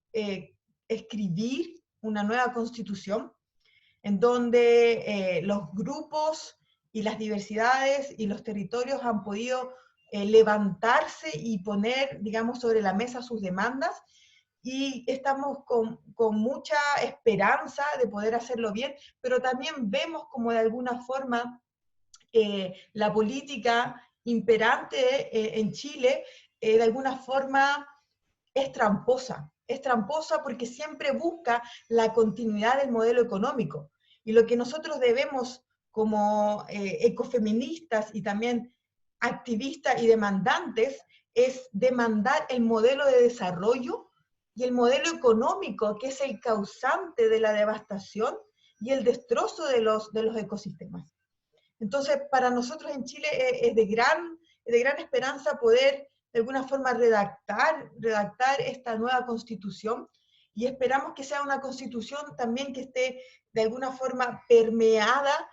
escribir una nueva constitución en donde los grupos y las diversidades y los territorios han podido levantarse y poner, digamos, sobre la mesa sus demandas y estamos con mucha esperanza de poder hacerlo bien, pero también vemos como de alguna forma la política imperante en Chile de alguna forma es tramposa porque siempre busca la continuidad del modelo económico. Y lo que nosotros debemos como ecofeministas y también activistas y demandantes es demandar el modelo de desarrollo y el modelo económico que es el causante de la devastación y el destrozo de los ecosistemas. Entonces, para nosotros en Chile es de gran esperanza poder de alguna forma redactar esta nueva constitución, y esperamos que sea una constitución también que esté de alguna forma permeada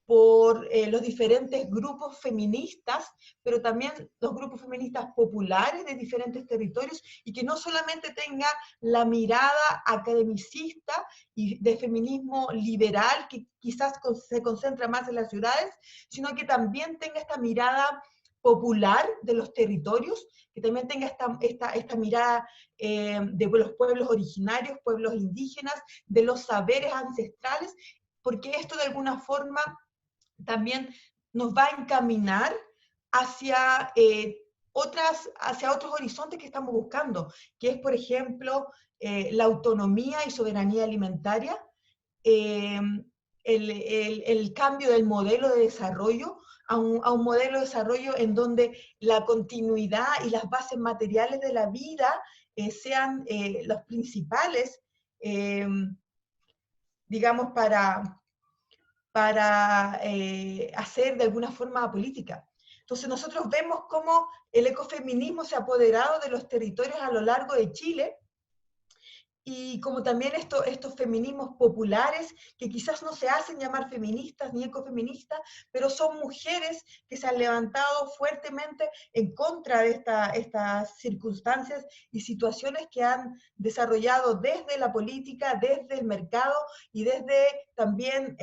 por los diferentes grupos feministas, pero también los grupos feministas populares de diferentes territorios, y que no solamente tenga la mirada academicista y de feminismo liberal, que quizás se concentra más en las ciudades, sino que también tenga esta mirada popular de los territorios, que también tenga esta mirada de los pueblos originarios, pueblos indígenas, de los saberes ancestrales, porque esto de alguna forma también nos va a encaminar hacia, hacia otros horizontes que estamos buscando, que es, por ejemplo, la autonomía y soberanía alimentaria, eh, el cambio del modelo de desarrollo a un modelo de desarrollo en donde la continuidad y las bases materiales de la vida sean los principales, digamos, para hacer de alguna forma política. Entonces nosotros vemos cómo el ecofeminismo se ha apoderado de los territorios a lo largo de Chile, y como también estos feminismos populares, que quizás no se hacen llamar feministas ni ecofeministas, pero son mujeres que se han levantado fuertemente en contra de estas circunstancias y situaciones que han desarrollado desde la política, desde el mercado y desde también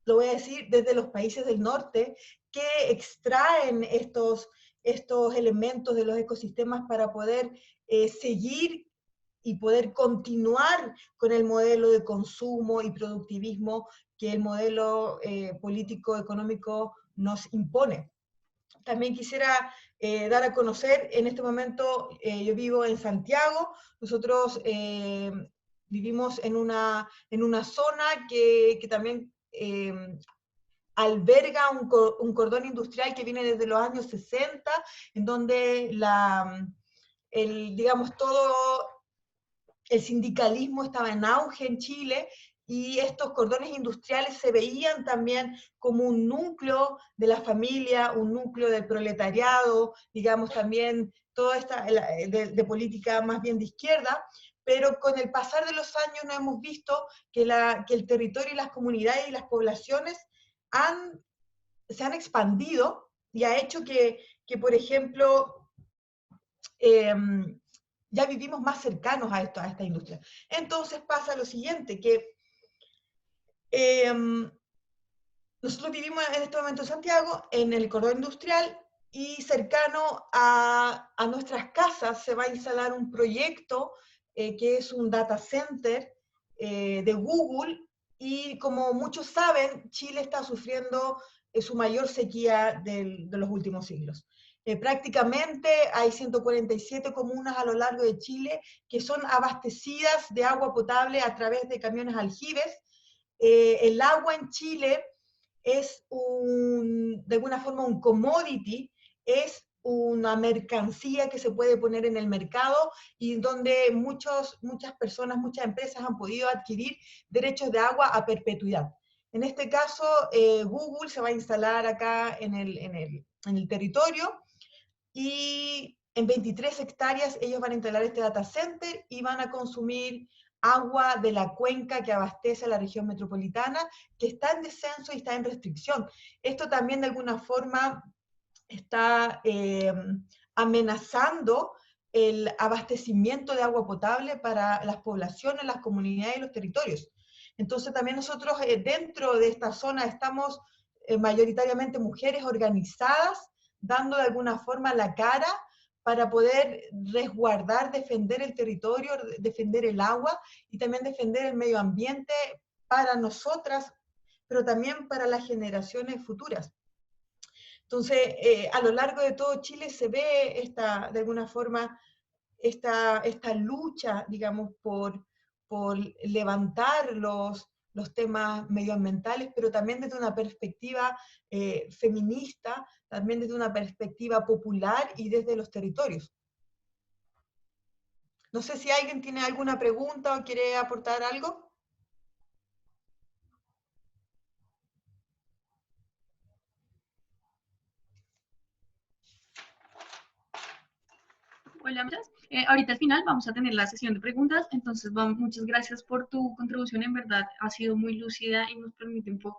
lo voy a decir, desde los países del norte, que extraen estos elementos de los ecosistemas para poder seguir y poder continuar con el modelo de consumo y productivismo que el modelo político-económico nos impone. También quisiera dar a conocer, en este momento yo vivo en Santiago, nosotros vivimos en una zona que también alberga un cordón industrial que viene desde los años 60, en donde digamos, todo el sindicalismo estaba en auge en Chile, y estos cordones industriales se veían también como un núcleo de la familia, un núcleo del proletariado, digamos también toda esta de política más bien de izquierda, pero con el pasar de los años no hemos visto que el territorio y las comunidades y las poblaciones se han expandido, y ha hecho que por ejemplo, eh, ya vivimos más cercanos a esta industria. Entonces pasa lo siguiente, que eh, nosotros vivimos en este momento en Santiago, en el cordón industrial, y cercano a nuestras casas se va a instalar un proyecto que es un data center de Google, y como muchos saben, Chile está sufriendo su mayor sequía de los últimos siglos. Prácticamente hay 147 comunas a lo largo de Chile que son abastecidas de agua potable a través de camiones aljibes. El agua en Chile es de alguna forma un commodity, es una mercancía que se puede poner en el mercado, y donde muchas personas, muchas empresas han podido adquirir derechos de agua a perpetuidad. En este caso, Google se va a instalar acá en el territorio, y en 23 hectáreas ellos van a instalar este data center y van a consumir agua de la cuenca que abastece a la región metropolitana, que está en descenso y está en restricción. Esto también de alguna forma está amenazando el abastecimiento de agua potable para las poblaciones, las comunidades y los territorios. Entonces también nosotros dentro de esta zona estamos mayoritariamente mujeres organizadas, dando de alguna forma la cara para poder resguardar, defender el territorio, defender el agua y también defender el medio ambiente para nosotras, pero también para las generaciones futuras. Entonces, a lo largo de todo Chile se ve de alguna forma, esta lucha, digamos, por levantar los temas medioambientales, pero también desde una perspectiva feminista, también desde una perspectiva popular y desde los territorios. No sé si alguien tiene alguna pregunta o quiere aportar algo. Hola, muchas. Ahorita al final vamos a tener la sesión de preguntas, entonces muchas gracias por tu contribución, en verdad ha sido muy lúcida y nos permite un poco,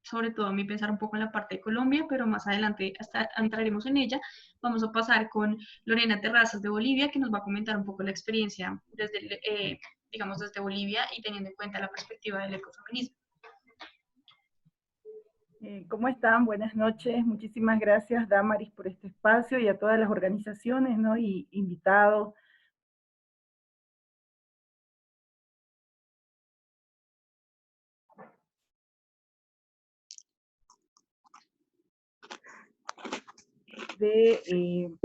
sobre todo a mí, pensar un poco en la parte de Colombia, pero más adelante hasta entraremos en ella. Vamos a pasar con Lorena Terrazas de Bolivia, que nos va a comentar un poco la experiencia desde, digamos, desde Bolivia y teniendo en cuenta la perspectiva del ecofeminismo. ¿Cómo están? Buenas noches. Muchísimas gracias, Damaris, por este espacio y a todas las organizaciones, ¿no? Y invitados. De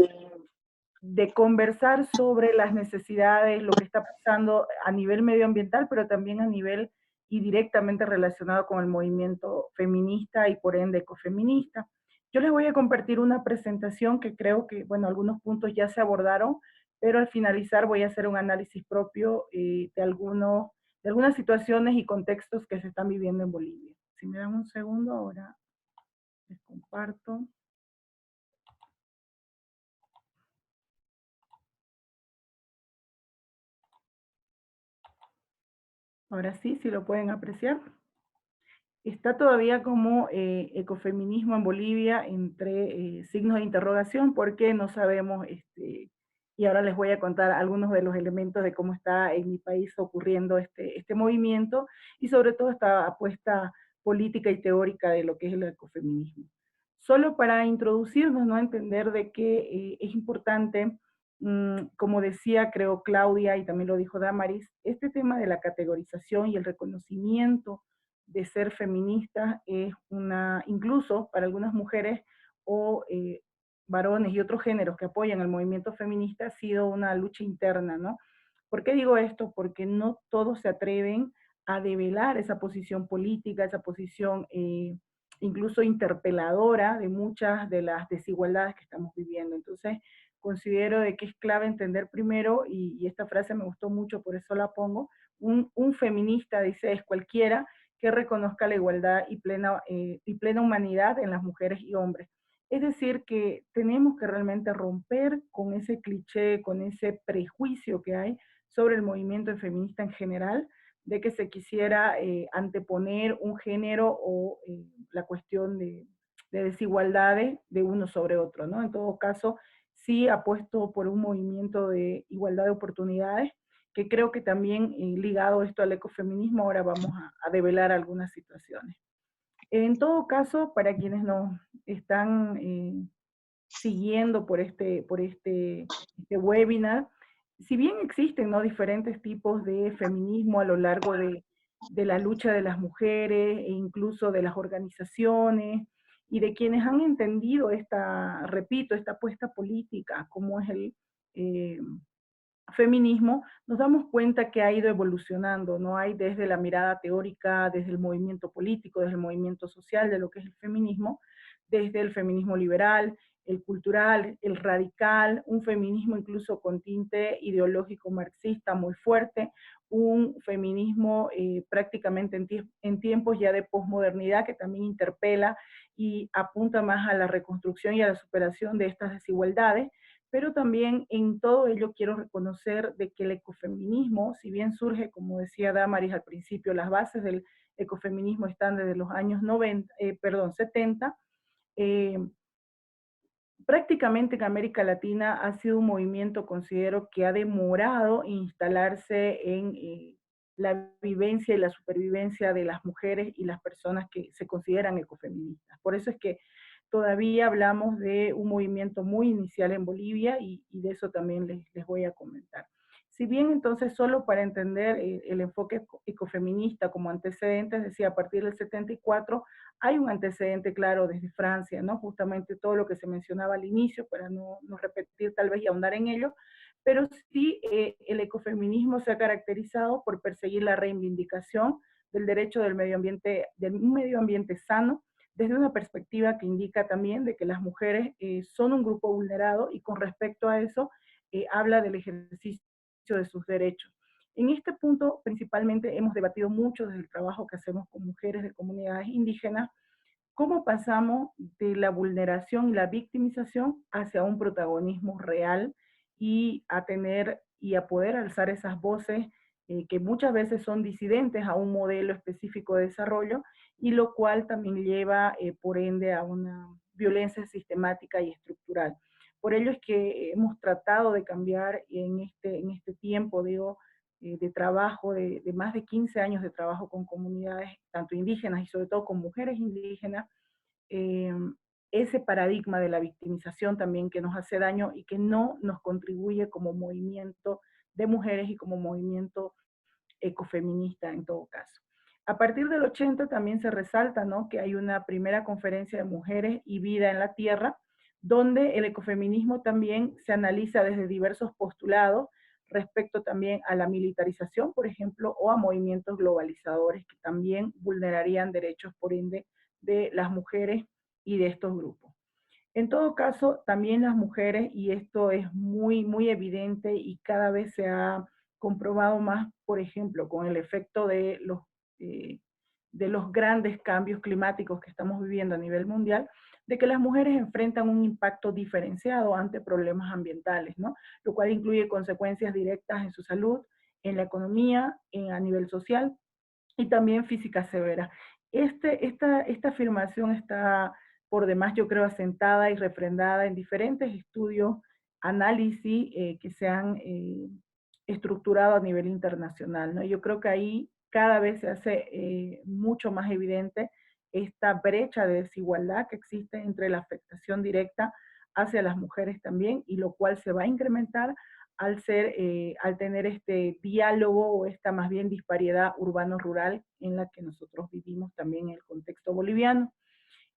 conversar sobre las necesidades, lo que está pasando a nivel medioambiental, pero también a nivel y directamente relacionado con el movimiento feminista y por ende ecofeminista. Yo les voy a compartir una presentación que creo que, bueno, algunos puntos ya se abordaron, pero al finalizar voy a hacer un análisis propio de algunas situaciones y contextos que se están viviendo en Bolivia. Si me dan un segundo, ahora les comparto. Ahora sí, si lo pueden apreciar. Está todavía como ecofeminismo en Bolivia entre signos de interrogación porque no sabemos, y ahora les voy a contar algunos de los elementos de cómo está en mi país ocurriendo este movimiento y sobre todo esta apuesta política y teórica de lo que es el ecofeminismo. Solo para introducirnos, ¿no? Entender de que es importante, como decía creo Claudia y también lo dijo Damaris, este tema de la categorización y el reconocimiento de ser feminista es incluso para algunas mujeres o varones y otros géneros que apoyan el movimiento feminista, ha sido una lucha interna, ¿no? ¿Por qué digo esto? Porque no todos se atreven a develar esa posición política, esa posición incluso interpeladora de muchas de las desigualdades que estamos viviendo. Entonces, considero de que es clave entender primero, y esta frase me gustó mucho, por eso la pongo, un feminista, dice, es cualquiera que reconozca la igualdad y plena humanidad en las mujeres y hombres. Es decir, que tenemos que realmente romper con ese cliché, con ese prejuicio que hay sobre el movimiento feminista en general, de que se quisiera anteponer un género o la cuestión de desigualdades de uno sobre otro, ¿no? En todo caso, sí apuesto por un movimiento de igualdad de oportunidades, que creo que también ligado esto al ecofeminismo, ahora vamos a develar algunas situaciones. En todo caso, para quienes nos están siguiendo por este webinar, si bien existen, ¿no?, diferentes tipos de feminismo a lo largo de la lucha de las mujeres e incluso de las organizaciones y de quienes han entendido repito, esta apuesta política, como es el feminismo, nos damos cuenta que ha ido evolucionando, ¿no? Hay desde la mirada teórica, desde el movimiento político, desde el movimiento social de lo que es el feminismo, desde el feminismo liberal, el cultural, el radical, un feminismo incluso con tinte ideológico marxista muy fuerte, un feminismo prácticamente en tiempos ya de posmodernidad que también interpela y apunta más a la reconstrucción y a la superación de estas desigualdades, pero también en todo ello quiero reconocer de que el ecofeminismo, si bien surge, como decía Damaris al principio, las bases del ecofeminismo están desde los años 70, eh, prácticamente en América Latina ha sido un movimiento, considero, que ha demorado instalarse en la vivencia y la supervivencia de las mujeres y las personas que se consideran ecofeministas. Por eso es que todavía hablamos de un movimiento muy inicial en Bolivia y de eso también les voy a comentar. Si bien entonces solo para entender el enfoque ecofeminista como antecedente, es decir, a partir del 74 hay un antecedente claro desde Francia, ¿no? Justamente todo lo que se mencionaba al inicio, para no repetir tal vez y ahondar en ello, pero sí el ecofeminismo se ha caracterizado por perseguir la reivindicación del derecho del medio ambiente, de un medio ambiente sano, desde una perspectiva que indica también de que las mujeres son un grupo vulnerado y con respecto a eso habla del ejercicio de sus derechos. En este punto principalmente hemos debatido mucho desde el trabajo que hacemos con mujeres de comunidades indígenas, cómo pasamos de la vulneración y la victimización hacia un protagonismo real y a tener y a poder alzar esas voces que muchas veces son disidentes a un modelo específico de desarrollo, y lo cual también lleva por ende a una violencia sistemática y estructural. Por ello es que hemos tratado de cambiar en este tiempo, digo, de trabajo, de más de 15 años de trabajo con comunidades, tanto indígenas y sobre todo con mujeres indígenas, eh, ese paradigma de la victimización también que nos hace daño y que no nos contribuye como movimiento de mujeres y como movimiento ecofeminista en todo caso. A partir del 80 también se resalta, ¿no?, que hay una primera conferencia de mujeres y vida en la tierra, donde el ecofeminismo también se analiza desde diversos postulados respecto también a la militarización, por ejemplo, o a movimientos globalizadores que también vulnerarían derechos, por ende, de las mujeres y de estos grupos. En todo caso, también las mujeres, y esto es muy evidente y cada vez se ha comprobado más, por ejemplo, con el efecto eh, de los grandes cambios climáticos que estamos viviendo a nivel mundial, de que las mujeres enfrentan un impacto diferenciado ante problemas ambientales, ¿no? Lo cual incluye consecuencias directas en su salud, en la economía, a nivel social y también física severa. Esta afirmación está por demás, yo creo, asentada y refrendada en diferentes estudios, análisis que se han estructurado a nivel internacional, ¿no? Yo creo que ahí cada vez se hace mucho más evidente esta brecha de desigualdad que existe entre la afectación directa hacia las mujeres también, y lo cual se va a incrementar al tener este diálogo o esta más bien disparidad urbano-rural en la que nosotros vivimos también en el contexto boliviano.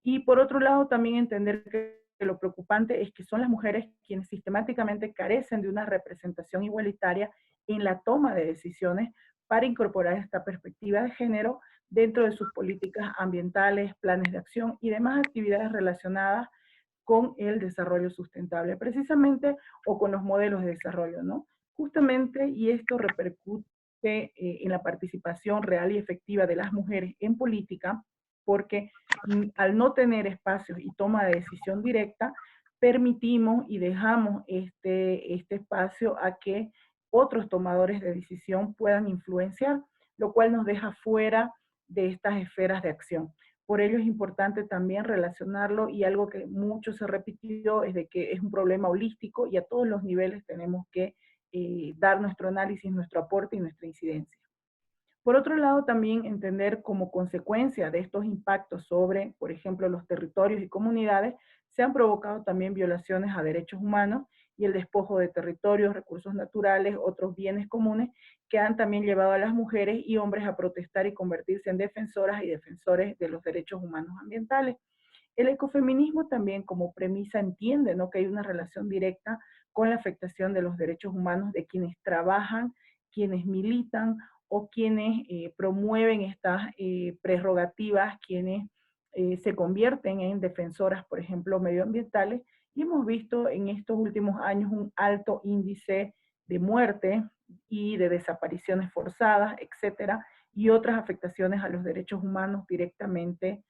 Y por otro lado, también entender que lo preocupante es que son las mujeres quienes sistemáticamente carecen de una representación igualitaria en la toma de decisiones para incorporar esta perspectiva de género dentro de sus políticas ambientales, planes de acción y demás actividades relacionadas con el desarrollo sustentable, precisamente, o con los modelos de desarrollo, ¿no? Justamente, y esto repercute en la participación real y efectiva de las mujeres en política, porque al no tener espacios y toma de decisión directa, permitimos y dejamos este espacio a que otros tomadores de decisión puedan influenciar, lo cual nos deja fuera de estas esferas de acción. Por ello es importante también relacionarlo, y algo que mucho se repitió es de que es un problema holístico y a todos los niveles tenemos que dar nuestro análisis, nuestro aporte y nuestra incidencia. Por otro lado, también entender como consecuencia de estos impactos sobre, por ejemplo, los territorios y comunidades, se han provocado también violaciones a derechos humanos y el despojo de territorios, recursos naturales, otros bienes comunes, que han también llevado a las mujeres y hombres a protestar y convertirse en defensoras y defensores de los derechos humanos ambientales. El ecofeminismo también como premisa entiende, ¿no?, que hay una relación directa con la afectación de los derechos humanos de quienes trabajan, quienes militan o quienes promueven estas prerrogativas, quienes se convierten en defensoras, por ejemplo, medioambientales, y hemos visto en estos últimos años un alto índice de muerte y de desapariciones forzadas, etcétera, y otras afectaciones a los derechos humanos directamente,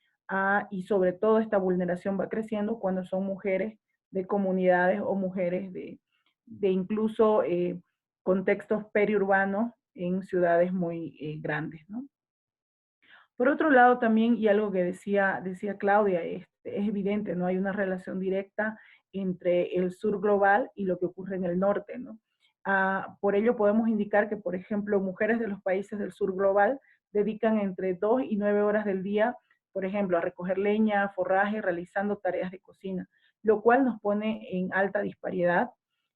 y sobre todo esta vulneración va creciendo cuando son mujeres de comunidades o mujeres de incluso contextos periurbanos en ciudades muy grandes, ¿no? Por otro lado también, y algo que decía Claudia, es evidente, ¿no? Hay una relación directa entre el sur global y lo que ocurre en el norte, ¿no? Por ello podemos indicar que, por ejemplo, mujeres de los países del sur global dedican entre 2 y 9 horas del día, por ejemplo, a recoger leña, forraje, realizando tareas de cocina, lo cual nos pone en alta disparidad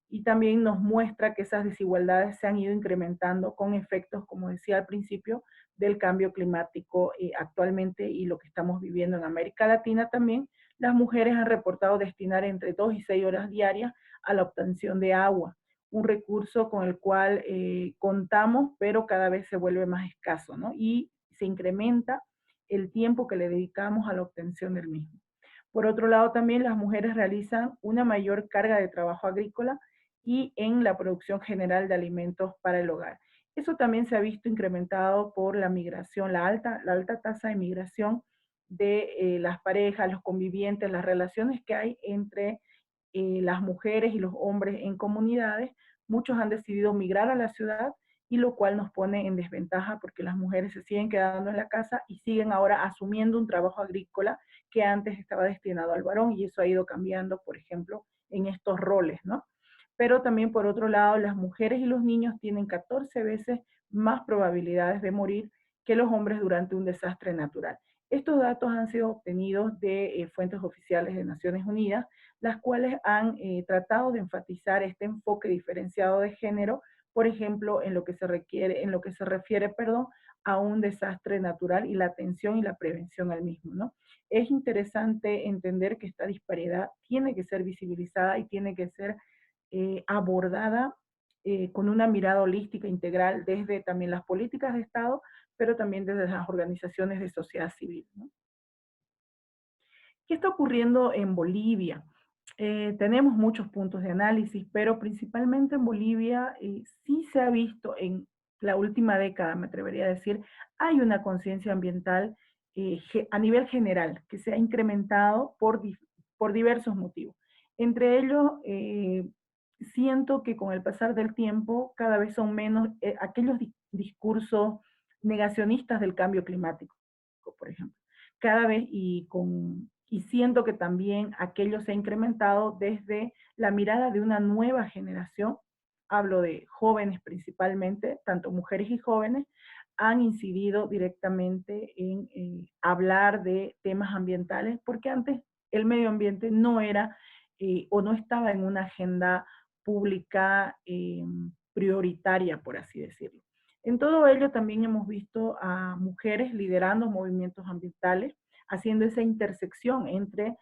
y también nos muestra que esas desigualdades se han ido incrementando con efectos, como decía al principio, del cambio climático actualmente y lo que estamos viviendo en América Latina también. Las mujeres han reportado destinar entre 2 y 6 horas diarias a la obtención de agua, un recurso con el cual contamos, pero cada vez se vuelve más escaso, ¿no? Y se incrementa el tiempo que le dedicamos a la obtención del mismo. Por otro lado, también las mujeres realizan una mayor carga de trabajo agrícola y en la producción general de alimentos para el hogar. Eso también se ha visto incrementado por la migración, la alta tasa de migración de las parejas, los convivientes, las relaciones que hay entre las mujeres y los hombres en comunidades, muchos han decidido migrar a la ciudad, y lo cual nos pone en desventaja porque las mujeres se siguen quedando en la casa y siguen ahora asumiendo un trabajo agrícola que antes estaba destinado al varón, y eso ha ido cambiando, por ejemplo, en estos roles, ¿no? Pero también, por otro lado, las mujeres y los niños tienen 14 veces más probabilidades de morir que los hombres durante un desastre natural. Estos datos han sido obtenidos de fuentes oficiales de Naciones Unidas, las cuales han tratado de enfatizar este enfoque diferenciado de género, por ejemplo, en lo que se refiere, a un desastre natural y la atención y la prevención al mismo, ¿no? Es interesante entender que esta disparidad tiene que ser visibilizada y tiene que ser abordada con una mirada holística integral desde también las políticas de Estado, pero también desde las organizaciones de sociedad civil, ¿no? ¿Qué está ocurriendo en Bolivia? Tenemos muchos puntos de análisis, pero principalmente en Bolivia sí se ha visto en la última década, me atrevería a decir, hay una conciencia ambiental a nivel general que se ha incrementado por diversos motivos. Entre ellos, siento que con el pasar del tiempo cada vez son menos aquellos discursos negacionistas del cambio climático, por ejemplo. Cada vez y siento que también aquello se ha incrementado desde la mirada de una nueva generación, hablo de jóvenes principalmente, tanto mujeres y jóvenes, han incidido directamente en hablar de temas ambientales, porque antes el medio ambiente no era o no estaba en una agenda pública prioritaria, por así decirlo. En todo ello también hemos visto a mujeres liderando movimientos ambientales, haciendo esa intersección entre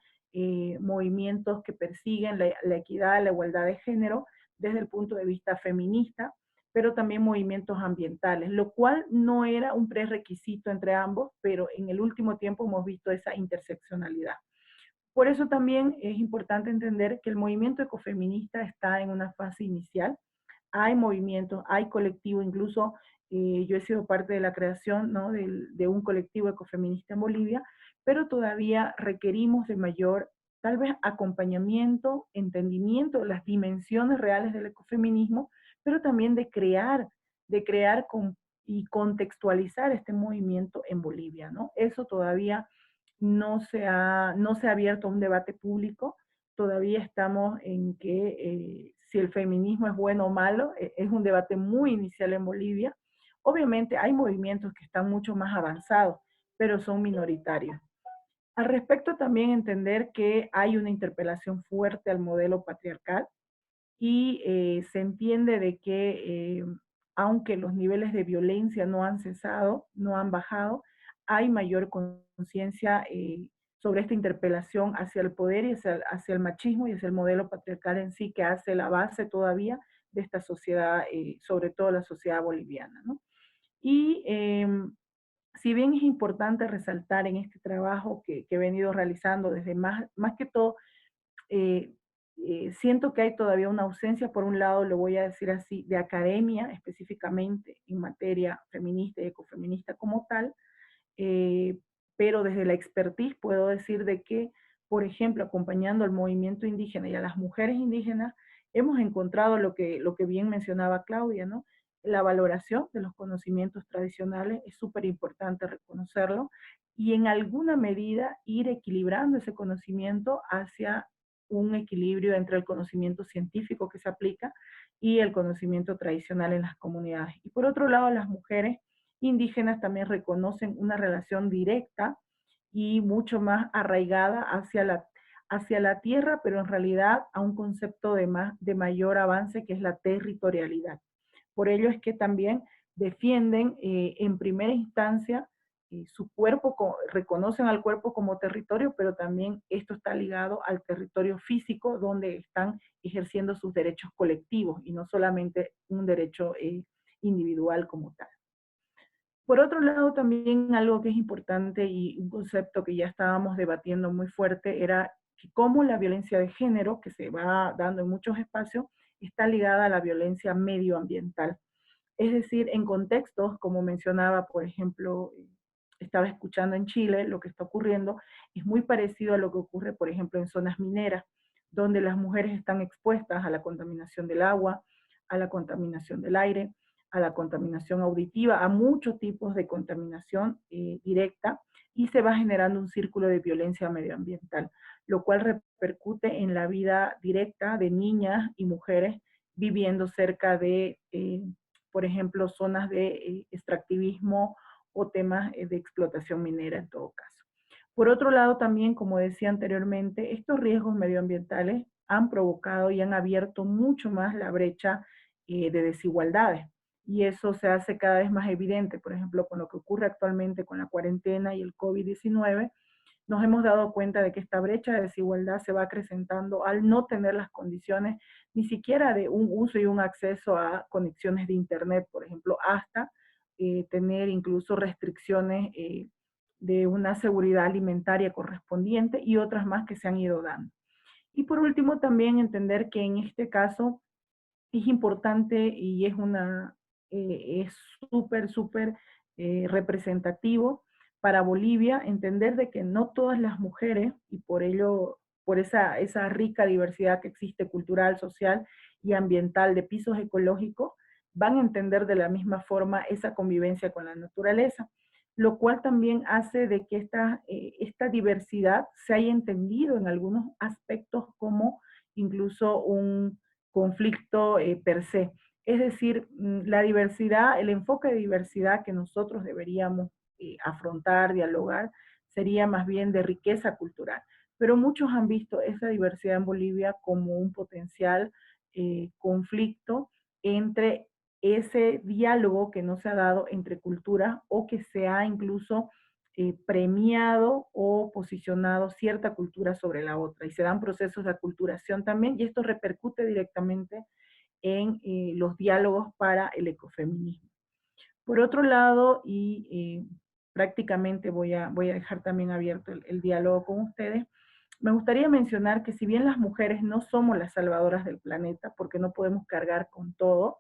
movimientos que persiguen la equidad, la igualdad de género desde el punto de vista feminista, pero también movimientos ambientales, lo cual no era un prerequisito entre ambos, pero en el último tiempo hemos visto esa interseccionalidad. Por eso también es importante entender que el movimiento ecofeminista está en una fase inicial. Hay movimientos, hay colectivos, incluso yo he sido parte de la creación, ¿no?, de un colectivo ecofeminista en Bolivia, pero todavía requerimos de mayor, tal vez, acompañamiento, entendimiento de las dimensiones reales del ecofeminismo, pero también y contextualizar este movimiento en Bolivia, ¿no? Eso todavía no se ha abierto a un debate público. Todavía estamos en que si el feminismo es bueno o malo, es un debate muy inicial en Bolivia. Obviamente hay movimientos que están mucho más avanzados, pero son minoritarios. Al respecto, también entender que hay una interpelación fuerte al modelo patriarcal, y se entiende de que aunque los niveles de violencia no han cesado, no han bajado, hay mayor conciencia sobre esta interpelación hacia el poder y hacia el machismo y hacia el modelo patriarcal en sí, que hace la base todavía de esta sociedad, sobre todo la sociedad boliviana, ¿no? Y si bien es importante resaltar en este trabajo que he venido realizando desde más que todo, eh, siento que hay todavía una ausencia, por un lado, lo voy a decir así, de academia específicamente en materia feminista y ecofeminista como tal, eh, pero desde la expertise puedo decir de que, por ejemplo, acompañando al movimiento indígena y a las mujeres indígenas, hemos encontrado lo que bien mencionaba Claudia, ¿no? La valoración de los conocimientos tradicionales es súper importante reconocerlo, y en alguna medida ir equilibrando ese conocimiento hacia un equilibrio entre el conocimiento científico que se aplica y el conocimiento tradicional en las comunidades. Y por otro lado, las mujeres indígenas también reconocen una relación directa y mucho más arraigada hacia la tierra, pero en realidad a un concepto de mayor avance, que es la territorialidad. Por ello es que también defienden en primera instancia su cuerpo, reconocen al cuerpo como territorio, pero también esto está ligado al territorio físico donde están ejerciendo sus derechos colectivos y no solamente un derecho individual como tal. Por otro lado, también algo que es importante y un concepto que ya estábamos debatiendo muy fuerte era que cómo la violencia de género, que se va dando en muchos espacios, está ligada a la violencia medioambiental. Es decir, en contextos, como mencionaba, por ejemplo, estaba escuchando en Chile, lo que está ocurriendo es muy parecido a lo que ocurre, por ejemplo, en zonas mineras, donde las mujeres están expuestas a la contaminación del agua, a la contaminación del aire, a la contaminación auditiva, a muchos tipos de contaminación directa, y se va generando un círculo de violencia medioambiental, lo cual repercute en la vida directa de niñas y mujeres viviendo cerca de, por ejemplo, zonas de extractivismo o temas de explotación minera en todo caso. Por otro lado, también, como decía anteriormente, estos riesgos medioambientales han provocado y han abierto mucho más la brecha de desigualdades. Y eso se hace cada vez más evidente, por ejemplo, con lo que ocurre actualmente con la cuarentena y el COVID-19, nos hemos dado cuenta de que esta brecha de desigualdad se va acrecentando al no tener las condiciones ni siquiera de un uso y un acceso a conexiones de Internet, por ejemplo, hasta tener incluso restricciones de una seguridad alimentaria correspondiente y otras más que se han ido dando. Y por último, también entender que en este caso es importante y es súper representativo para Bolivia entender de que no todas las mujeres, y por ello, por esa rica diversidad que existe cultural, social y ambiental de pisos ecológicos, van a entender de la misma forma esa convivencia con la naturaleza, lo cual también hace de que esta diversidad se haya entendido en algunos aspectos como incluso un conflicto per se. Es decir, la diversidad, el enfoque de diversidad que nosotros deberíamos afrontar, dialogar, sería más bien de riqueza cultural. Pero muchos han visto esa diversidad en Bolivia como un potencial conflicto entre ese diálogo que no se ha dado entre culturas o que se ha incluso premiado o posicionado cierta cultura sobre la otra, y se dan procesos de aculturación también, y esto repercute directamente en los diálogos para el ecofeminismo. Por otro lado, y prácticamente voy a dejar también abierto el diálogo con ustedes, me gustaría mencionar que si bien las mujeres no somos las salvadoras del planeta, porque no podemos cargar con todo,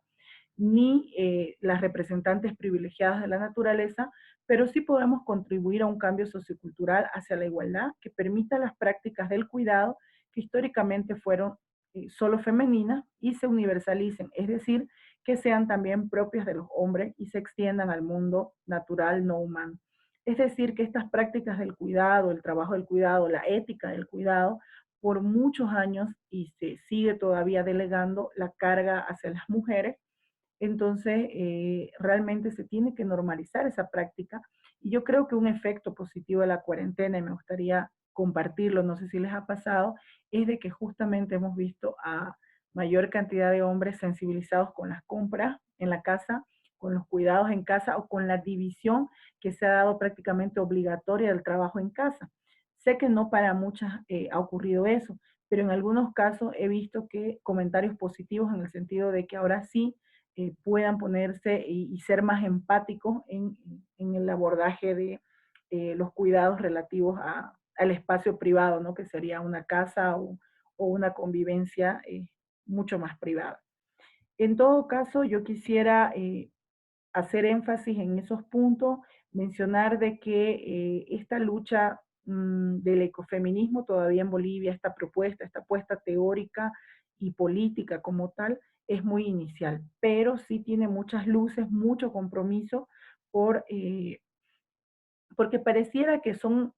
ni las representantes privilegiadas de la naturaleza, pero sí podemos contribuir a un cambio sociocultural hacia la igualdad que permita las prácticas del cuidado que históricamente fueron solo femeninas y se universalicen, es decir, que sean también propias de los hombres y se extiendan al mundo natural no humano. Es decir, que estas prácticas del cuidado, el trabajo del cuidado, la ética del cuidado, por muchos años y se sigue todavía delegando la carga hacia las mujeres. Entonces, realmente se tiene que normalizar esa práctica, y yo creo que un efecto positivo de la cuarentena, y me gustaría compartirlo, no sé si les ha pasado, es de que justamente hemos visto a mayor cantidad de hombres sensibilizados con las compras en la casa, con los cuidados en casa o con la división que se ha dado prácticamente obligatoria del trabajo en casa. Sé que no para muchas ha ocurrido eso, pero en algunos casos he visto que comentarios positivos en el sentido de que ahora sí puedan ponerse y ser más empáticos en el abordaje de los cuidados relativos al espacio privado, ¿no? Que sería una casa o una convivencia mucho más privada. En todo caso, yo quisiera hacer énfasis en esos puntos, mencionar de que esta lucha del ecofeminismo todavía en Bolivia, esta propuesta, esta apuesta teórica y política como tal, es muy inicial, pero sí tiene muchas luces, mucho compromiso, porque pareciera que son,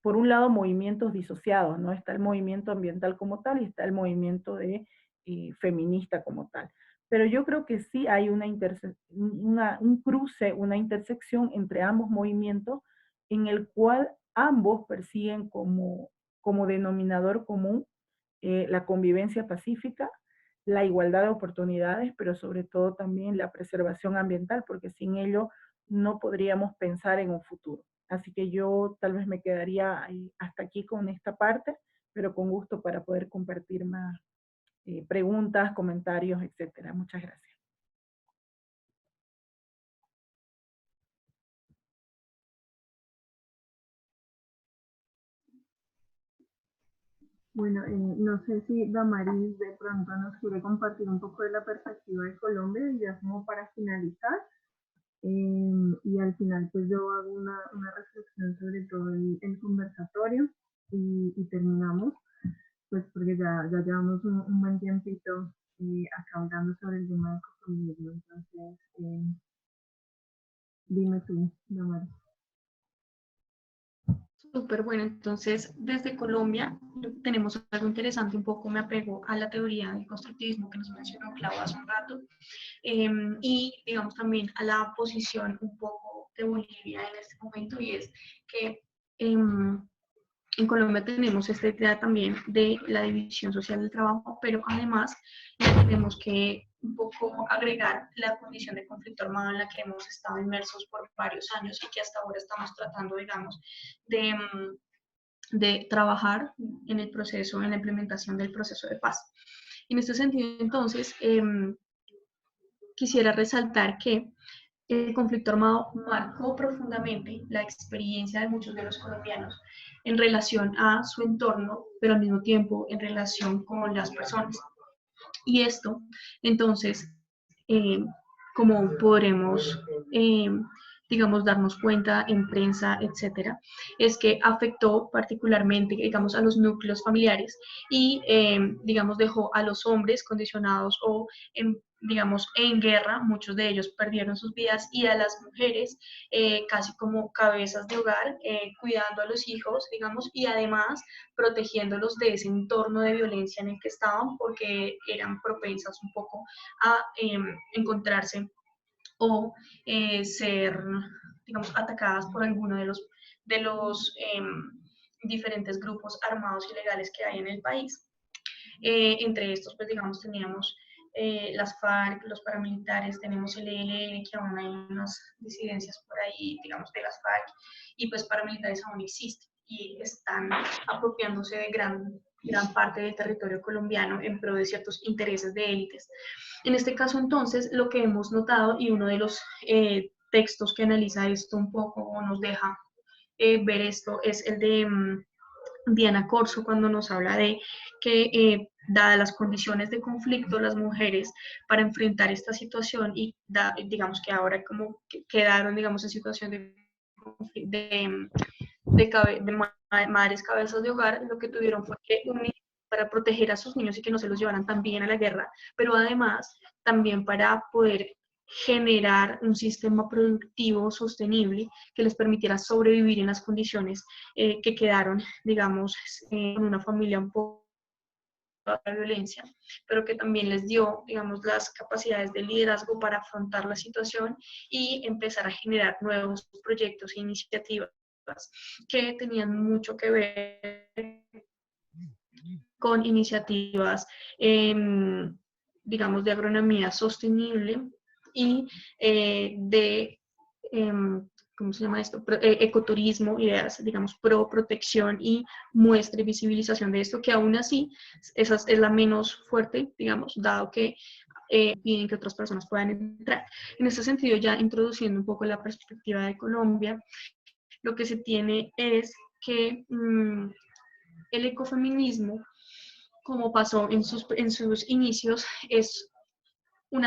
por un lado, movimientos disociados, ¿no? Está el movimiento ambiental como tal y está el movimiento feminista como tal. Pero yo creo que sí hay un cruce, una intersección entre ambos movimientos en el cual ambos persiguen como denominador común la convivencia pacífica, la igualdad de oportunidades, pero sobre todo también la preservación ambiental, porque sin ello no podríamos pensar en un futuro. Así que yo tal vez me quedaría hasta aquí con esta parte, pero con gusto para poder compartir más preguntas, comentarios, etcétera. Muchas gracias. Bueno, no sé si Damaris de pronto nos quiere compartir un poco de la perspectiva de Colombia, y ya como para finalizar. Y al final pues yo hago una reflexión sobre todo el conversatorio, y terminamos, pues porque porque ya llevamos un buen tiempito acá hablando sobre el tema de ecofeminismo, entonces dime tú, Damari. Súper bueno, entonces desde Colombia tenemos algo interesante, un poco me apego a la teoría del constructivismo que nos mencionó Clau hace un rato, y digamos también a la posición un poco de Bolivia en este momento, y es que en Colombia tenemos esta idea también de la división social del trabajo, pero además tenemos que un poco agregar la condición de conflicto armado en la que hemos estado inmersos por varios años y que hasta ahora estamos tratando, digamos, de trabajar en el proceso, en la implementación del proceso de paz. En este sentido, entonces, quisiera resaltar que el conflicto armado marcó profundamente la experiencia de muchos de los colombianos en relación a su entorno, pero al mismo tiempo en relación con las personas. Y esto, entonces, eh, como podremos, digamos, darnos cuenta en prensa, etcétera, es que afectó particularmente, digamos, a los núcleos familiares y, digamos, dejó a los hombres condicionados o, digamos, en guerra, muchos de ellos perdieron sus vidas, y a las mujeres casi como cabezas de hogar, cuidando a los hijos, digamos, y además protegiéndolos de ese entorno de violencia en el que estaban, porque eran propensas un poco a encontrarse o ser, digamos, atacadas por alguno de los diferentes grupos armados ilegales que hay en el país. Entre estos, pues, digamos, teníamos las FARC, los paramilitares, tenemos el ELN, que aún hay unas disidencias por ahí, digamos, de las FARC, y pues paramilitares aún existen y están apropiándose de gran parte del territorio colombiano en pro de ciertos intereses de élites. En este caso, entonces, lo que hemos notado, y uno de los textos que analiza esto un poco o nos deja ver esto, es el de Diana Corso, cuando nos habla de que, dadas las condiciones de conflicto, las mujeres para enfrentar esta situación y digamos que ahora como que quedaron, digamos, en situación de madres cabezas de hogar, lo que tuvieron fue que unir para proteger a sus niños y que no se los llevaran también a la guerra, pero además también para poder generar un sistema productivo sostenible que les permitiera sobrevivir en las condiciones que quedaron, digamos, en una familia un poco de violencia, pero que también les dio, digamos, las capacidades de liderazgo para afrontar la situación y empezar a generar nuevos proyectos e iniciativas que tenían mucho que ver con iniciativas, digamos, de agronomía sostenible y de, ¿cómo se llama esto? Ecoturismo, ideas, digamos, pro protección y muestra y visibilización de esto, que aún así esa es la menos fuerte, digamos, dado que piden que otras personas puedan entrar. En ese sentido, ya introduciendo un poco la perspectiva de Colombia, lo que se tiene es que el ecofeminismo, como pasó en sus inicios,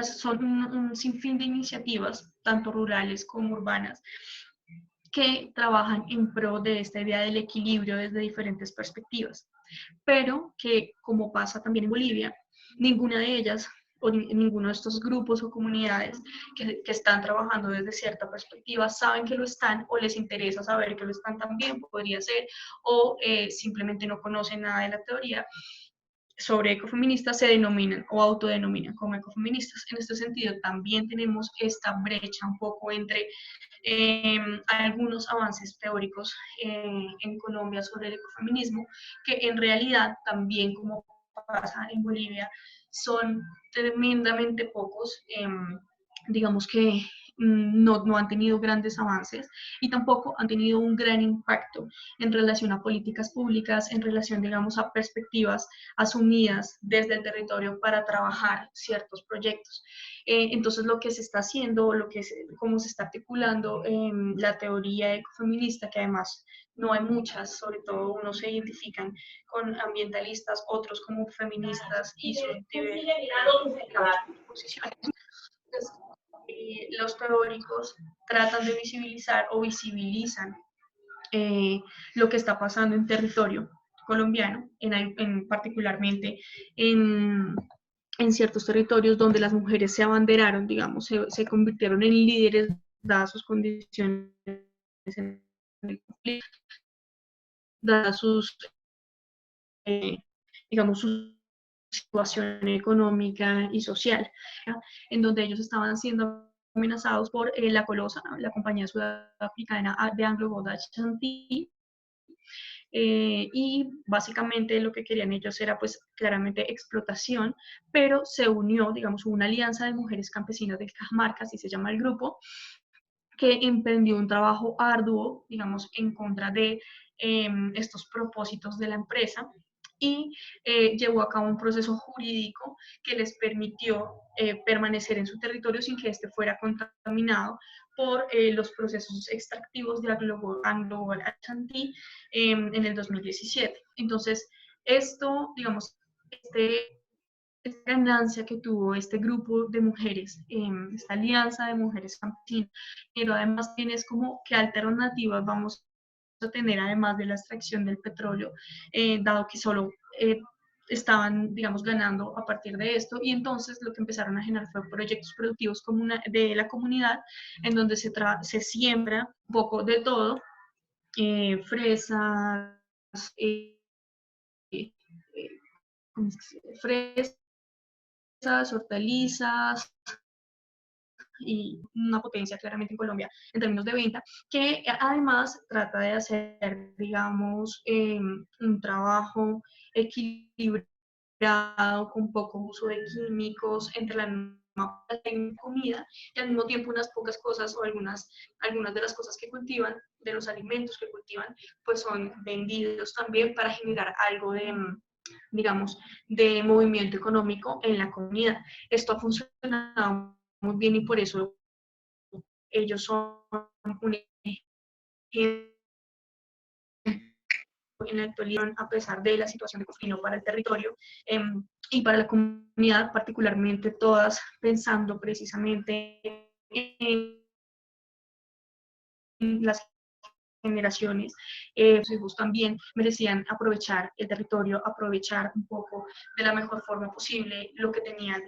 son un sinfín de iniciativas, tanto rurales como urbanas, que trabajan en pro de esta idea del equilibrio desde diferentes perspectivas, pero que, como pasa también en Bolivia, ninguna de ellas o ninguno de estos grupos o comunidades que están trabajando desde cierta perspectiva saben que lo están, o les interesa saber que lo están también, podría ser, o simplemente no conocen nada de la teoría sobre ecofeministas, se denominan o autodenominan como ecofeministas. En este sentido, también tenemos esta brecha un poco entre algunos avances teóricos en Colombia sobre el ecofeminismo, que en realidad también, como pasa en Bolivia, son tremendamente pocos, digamos que no han tenido grandes avances y tampoco han tenido un gran impacto en relación a políticas públicas, en relación, digamos, a perspectivas asumidas desde el territorio para trabajar ciertos proyectos. Entonces, lo que se está haciendo, cómo se está articulando la teoría ecofeminista, que además no hay muchas, sobre todo unos se identifican con ambientalistas, otros como feministas y sus posiciones. Entonces, los teóricos tratan de visibilizar o visibilizan lo que está pasando en territorio colombiano, particularmente en ciertos territorios donde las mujeres se abanderaron, digamos, se convirtieron en líderes dadas sus condiciones en el conflicto, dadas sus, digamos, su situación económica y social, ¿ya? En donde ellos estaban siendo amenazados por la Colosa, la compañía sudafricana de Anglo Gold Ashanti, y básicamente lo que querían ellos era pues claramente explotación, pero se unió, digamos, una alianza de mujeres campesinas del Cajamarca, así se llama el grupo, que emprendió un trabajo arduo, digamos, en contra de estos propósitos de la empresa y llevó a cabo un proceso jurídico que les permitió permanecer en su territorio sin que este fuera contaminado por los procesos extractivos de Anglo Gold Ashanti en el 2017. Entonces, esto, digamos, esta ganancia que tuvo este grupo de mujeres, esta alianza de mujeres campesinas, pero además tienes como qué alternativas vamos a tener además de la extracción del petróleo, dado que solo estaban, digamos, ganando a partir de esto, y entonces lo que empezaron a generar fue proyectos productivos de la comunidad, en donde se siembra un poco de todo, fresas, fresas, hortalizas, y una potencia claramente en Colombia en términos de venta, que además trata de hacer, digamos, un trabajo equilibrado con poco uso de químicos entre la misma comida y al mismo tiempo unas pocas cosas o algunas de las cosas que cultivan, de los alimentos que cultivan, pues son vendidos también para generar algo de, digamos, de movimiento económico en la comunidad. Esto ha funcionado muy bien y por eso ellos son un ejemplo en la actualidad, a pesar de la situación de conflicto para el territorio y para la comunidad, particularmente todas pensando precisamente en las generaciones, sus hijos también merecían aprovechar el territorio, aprovechar un poco de la mejor forma posible lo que tenían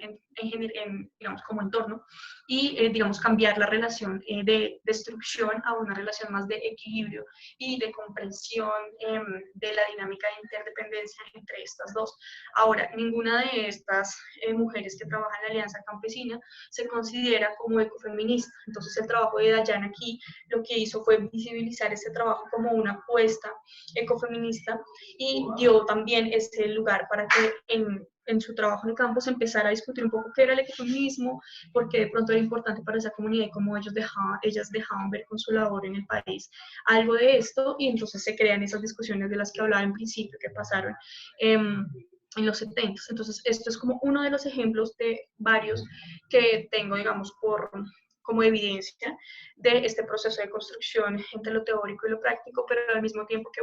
digamos, como entorno y, digamos, cambiar la relación de destrucción a una relación más de equilibrio y de comprensión de la dinámica de interdependencia entre estas dos. Ahora, ninguna de estas mujeres que trabajan en la Alianza Campesina se considera como ecofeminista, entonces el trabajo de Dayana aquí lo que hizo fue visibilizar ese trabajo como una apuesta ecofeminista y dio también ese lugar para que en su trabajo en el campo se empezara a discutir un poco qué era el ecofeminismo, porque de pronto era importante para esa comunidad y cómo ellas dejaban ver con su labor en el país algo de esto, y entonces se crean esas discusiones de las que hablaba en principio que pasaron en los 70. Entonces, esto es como uno de los ejemplos de varios que tengo, digamos, como evidencia de este proceso de construcción entre lo teórico y lo práctico, pero al mismo tiempo que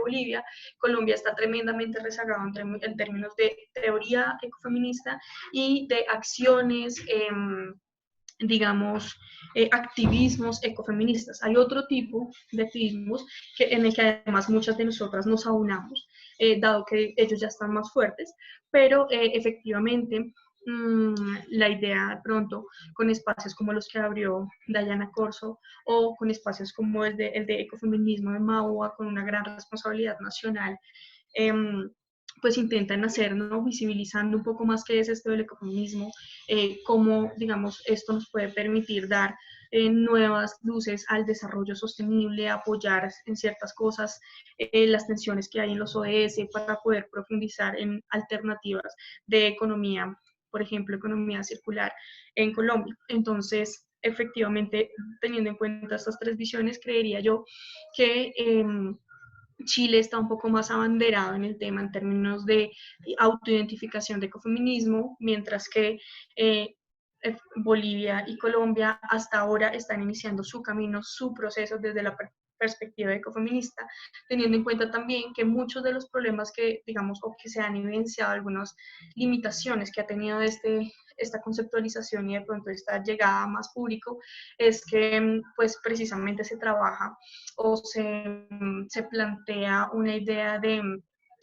Colombia está tremendamente rezagado en términos de teoría ecofeminista y de acciones, digamos, activismos ecofeministas. Hay otro tipo de activismos en el que además muchas de nosotras nos aunamos, dado que ellos ya están más fuertes, pero efectivamente la idea de pronto con espacios como los que abrió Dayana Corso o con espacios como el de ecofeminismo de Maua, con una gran responsabilidad nacional, pues intentan hacer, ¿no? Visibilizando un poco más qué es esto del ecofeminismo, cómo, digamos, esto nos puede permitir dar nuevas luces al desarrollo sostenible, apoyar en ciertas cosas las tensiones que hay en los ODS para poder profundizar en alternativas de economía, por ejemplo, economía circular en Colombia. Entonces, efectivamente, teniendo en cuenta estas tres visiones, creería yo que Chile está un poco más abanderado en el tema en términos de autoidentificación de ecofeminismo, mientras que Bolivia y Colombia hasta ahora están iniciando su camino, su proceso desde la perspectiva ecofeminista, teniendo en cuenta también que muchos de los problemas que, digamos, o que se han evidenciado, algunas limitaciones que ha tenido esta conceptualización y de pronto esta llegada a más público, es que pues precisamente se trabaja o se plantea una idea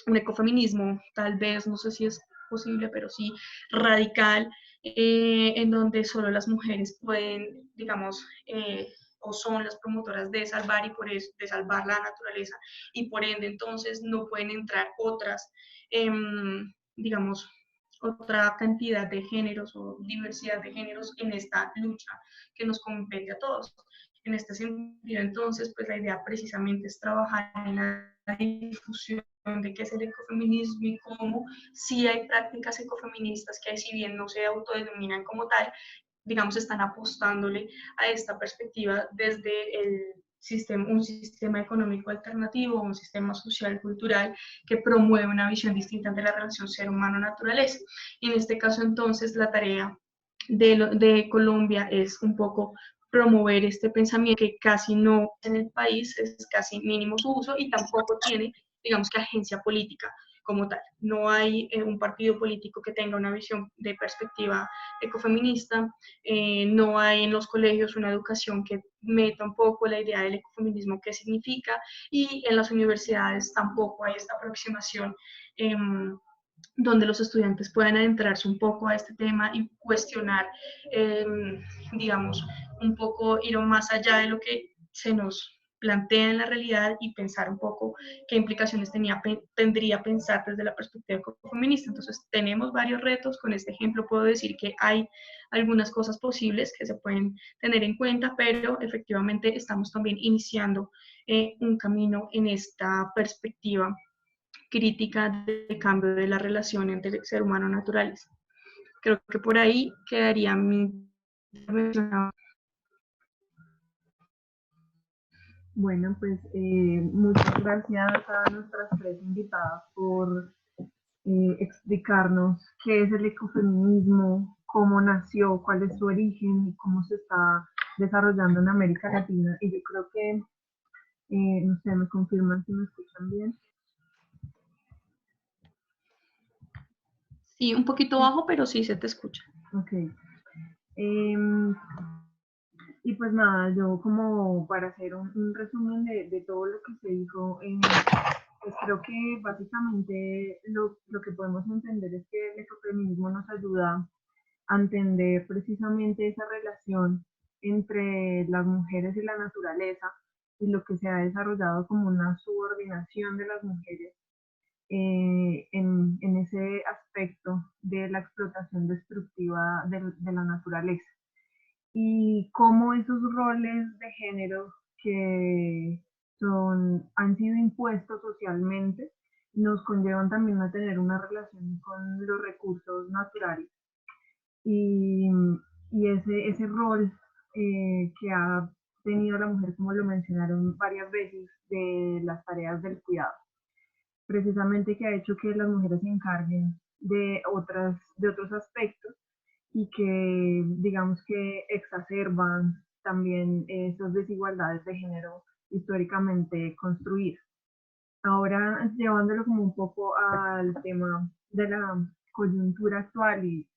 un ecofeminismo, tal vez, no sé si es posible, pero sí radical, en donde solo las mujeres pueden, digamos, o son las promotoras de salvar y por eso, de salvar la naturaleza, y por ende entonces no pueden entrar otras, digamos, otra cantidad de géneros o diversidad de géneros en esta lucha que nos compete a todos. En este sentido, entonces, pues la idea precisamente es trabajar en la difusión de qué es el ecofeminismo y cómo sí hay prácticas ecofeministas que si bien no se autodenominan como tal, digamos, están apostándole a esta perspectiva desde un sistema económico alternativo, un sistema social, cultural, que promueve una visión distinta de la relación ser humano-naturaleza. Y en este caso, entonces, la tarea de Colombia es un poco promover este pensamiento que casi no en el país, es casi mínimo su uso y tampoco tiene, digamos que agencia política como tal. No hay un partido político que tenga una visión de perspectiva ecofeminista, no hay en los colegios una educación que meta un poco la idea del ecofeminismo, qué significa, y en las universidades tampoco hay esta aproximación donde los estudiantes puedan adentrarse un poco a este tema y cuestionar, eh, digamos, un poco ir más allá de lo que se nos plantea en la realidad y pensar un poco qué implicaciones tendría pensar desde la perspectiva feminista. Entonces, tenemos varios retos. Con este ejemplo puedo decir que hay algunas cosas posibles que se pueden tener en cuenta, pero efectivamente estamos también iniciando un camino en esta perspectiva crítica del cambio de la relación entre el ser humano y naturaleza. Creo que por ahí quedaría mi intervención. Bueno, pues muchas gracias a nuestras tres invitadas por explicarnos qué es el ecofeminismo, cómo nació, cuál es su origen y cómo se está desarrollando en América Latina. Y yo creo que, no sé, me confirman si me escuchan bien. Sí, un poquito bajo, pero sí se te escucha. Ok. Y pues nada, yo como para hacer un resumen de todo lo que se dijo, pues creo que básicamente lo que podemos entender es que el ecofeminismo nos ayuda a entender precisamente esa relación entre las mujeres y la naturaleza y lo que se ha desarrollado como una subordinación de las mujeres en ese aspecto de la explotación destructiva de la naturaleza y cómo esos roles de género que han sido impuestos socialmente nos conllevan también a tener una relación con los recursos naturales y, y ese rol que ha tenido la mujer, como lo mencionaron varias veces, de las tareas del cuidado, precisamente que ha hecho que las mujeres se encarguen de otros aspectos y que digamos que exacerban también esas desigualdades de género históricamente construidas. Ahora llevándolo como un poco al tema de la coyuntura actual y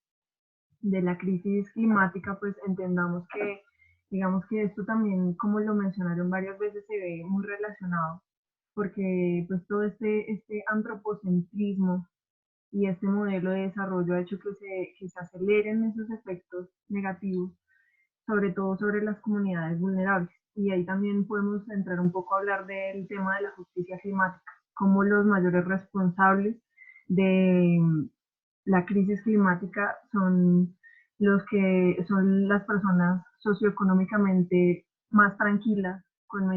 de la crisis climática, pues entendamos que digamos que esto también, como lo mencionaron varias veces, se ve muy relacionado porque pues todo este antropocentrismo y este modelo de desarrollo ha hecho que se aceleren esos efectos negativos, sobre todo sobre las comunidades vulnerables. Y ahí también podemos entrar un poco a hablar del tema de la justicia climática, como los mayores responsables de la crisis climática son los que son las personas socioeconómicamente más tranquilas, con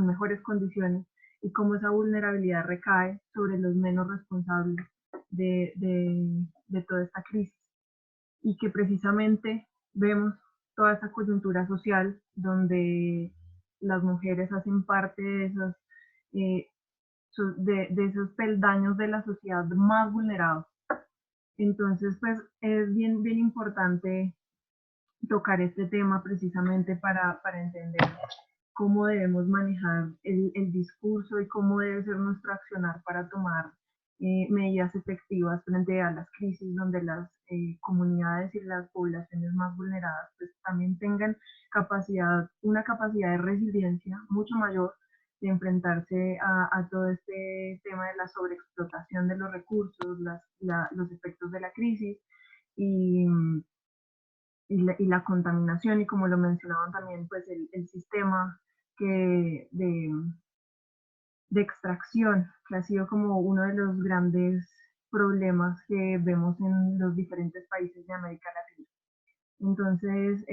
mejores condiciones, y cómo esa vulnerabilidad recae sobre los menos responsables de toda esta crisis. Y que precisamente vemos toda esa coyuntura social donde las mujeres hacen parte eh, de esos peldaños de la sociedad más vulnerados. Entonces, pues es bien importante tocar este tema precisamente para entender cómo debemos manejar el discurso y cómo debe ser nuestro accionar para tomar medidas efectivas frente a las crisis donde las comunidades y las poblaciones más vulneradas pues también tengan una capacidad de resiliencia mucho mayor de enfrentarse a todo este tema de la sobreexplotación de los recursos, los efectos de la crisis y, y la contaminación, y como lo mencionaban también, pues el sistema de extracción, que ha sido como uno de los grandes problemas que vemos en los diferentes países de América Latina. Entonces,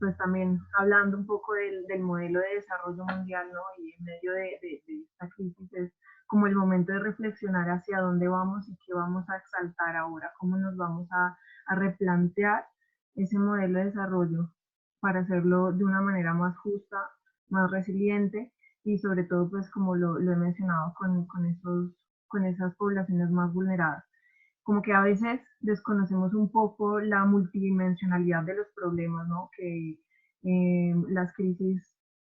pues también hablando un poco del modelo de desarrollo mundial, ¿no? Y en medio de esta crisis es como el momento de reflexionar hacia dónde vamos y qué vamos a exaltar ahora, cómo nos vamos a replantear ese modelo de desarrollo para hacerlo de una manera más justa, más resiliente y sobre todo, pues como lo he mencionado, con esas poblaciones más vulneradas. Como que a veces desconocemos un poco la multidimensionalidad de los problemas, ¿no? Que las crisis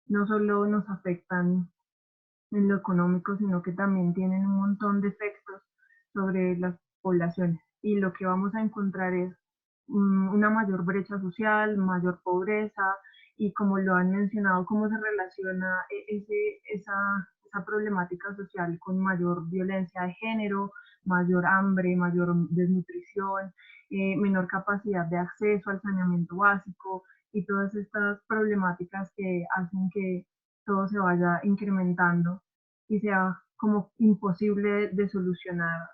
no solo nos afectan en lo económico, sino que también tienen un montón de efectos sobre las poblaciones. Y lo que vamos a encontrar es una mayor brecha social, mayor pobreza, y como lo han mencionado, cómo se relaciona esa problemática social con mayor violencia de género, mayor hambre, mayor desnutrición, menor capacidad de acceso al saneamiento básico y todas estas problemáticas que hacen que todo se vaya incrementando y sea como imposible de solucionar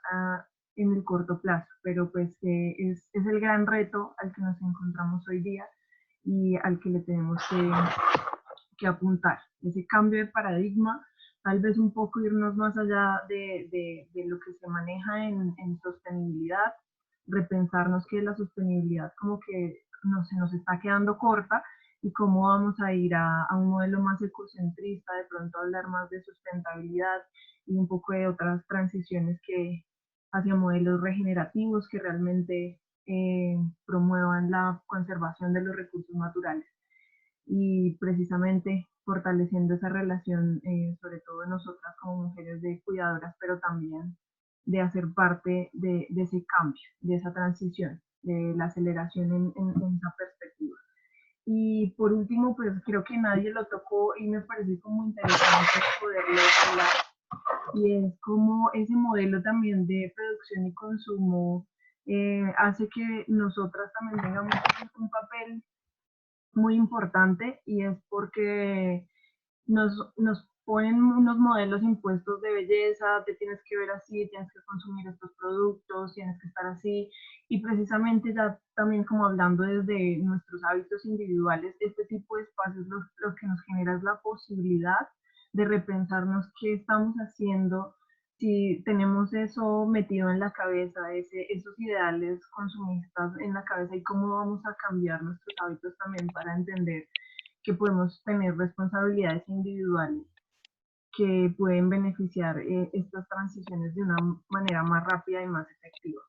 en el corto plazo, pero pues es el gran reto al que nos encontramos hoy día y al que le tenemos que apuntar, ese cambio de paradigma, tal vez un poco irnos más allá de lo que se maneja en sostenibilidad, repensarnos que la sostenibilidad como que se nos está quedando corta y cómo vamos a ir a un modelo más ecocentrista, de pronto hablar más de sustentabilidad y un poco de otras transiciones hacia modelos regenerativos que realmente promuevan la conservación de los recursos naturales y precisamente fortaleciendo esa relación, sobre todo nosotras como mujeres de cuidadoras, pero también de hacer parte de ese cambio, de esa transición, de la aceleración en esa perspectiva. Y por último, pues creo que nadie lo tocó y me parece como interesante poderlo hablar, y es como ese modelo también de producción y consumo hace que nosotras también tengamos un papel muy importante, y es porque nos ponen unos modelos impuestos de belleza, te tienes que ver así, tienes que consumir estos productos, tienes que estar así, y precisamente ya también como hablando desde nuestros hábitos individuales, este tipo de espacios lo que nos genera es la posibilidad de repensarnos qué estamos haciendo, si tenemos eso metido en la cabeza, esos ideales consumistas en la cabeza, y cómo vamos a cambiar nuestros hábitos también para entender que podemos tener responsabilidades individuales que pueden beneficiar estas transiciones de una manera más rápida y más efectiva.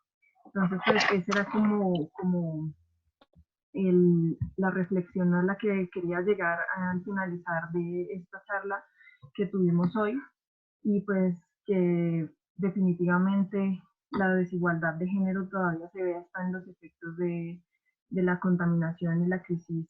Entonces, pues, esa era como la reflexión a la que quería llegar al finalizar de esta charla que tuvimos hoy, y pues que definitivamente la desigualdad de género todavía se ve hasta en los efectos de la contaminación y la crisis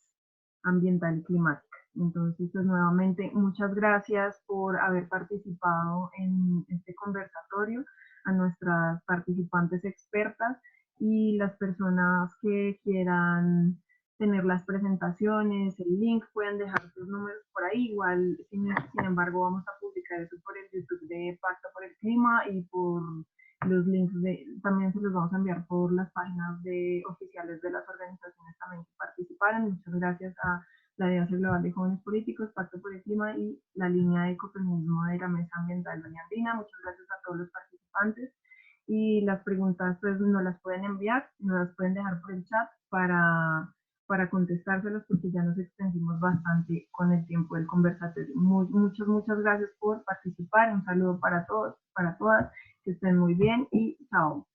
ambiental y climática. Entonces, pues nuevamente, muchas gracias por haber participado en este conversatorio, a nuestras participantes expertas y las personas que quieran tener las presentaciones, el link, pueden dejar sus números por ahí. Igual, sin embargo, vamos a publicar eso por el YouTube de Pacto por el Clima, y por los links también se los vamos a enviar por las páginas oficiales de las organizaciones también que participaron. Muchas gracias a la Alianza Global de Jóvenes Políticos, Pacto por el Clima y la línea de ecofeminismo de la Mesa Ambiental Doña Andina. Muchas gracias a todos los participantes, y las preguntas pues nos las pueden enviar, nos las pueden dejar por el chat para contestárselos, porque ya nos extendimos bastante con el tiempo del conversatorio. Muchas gracias por participar. Un saludo para todos, para todas, que estén muy bien y chao.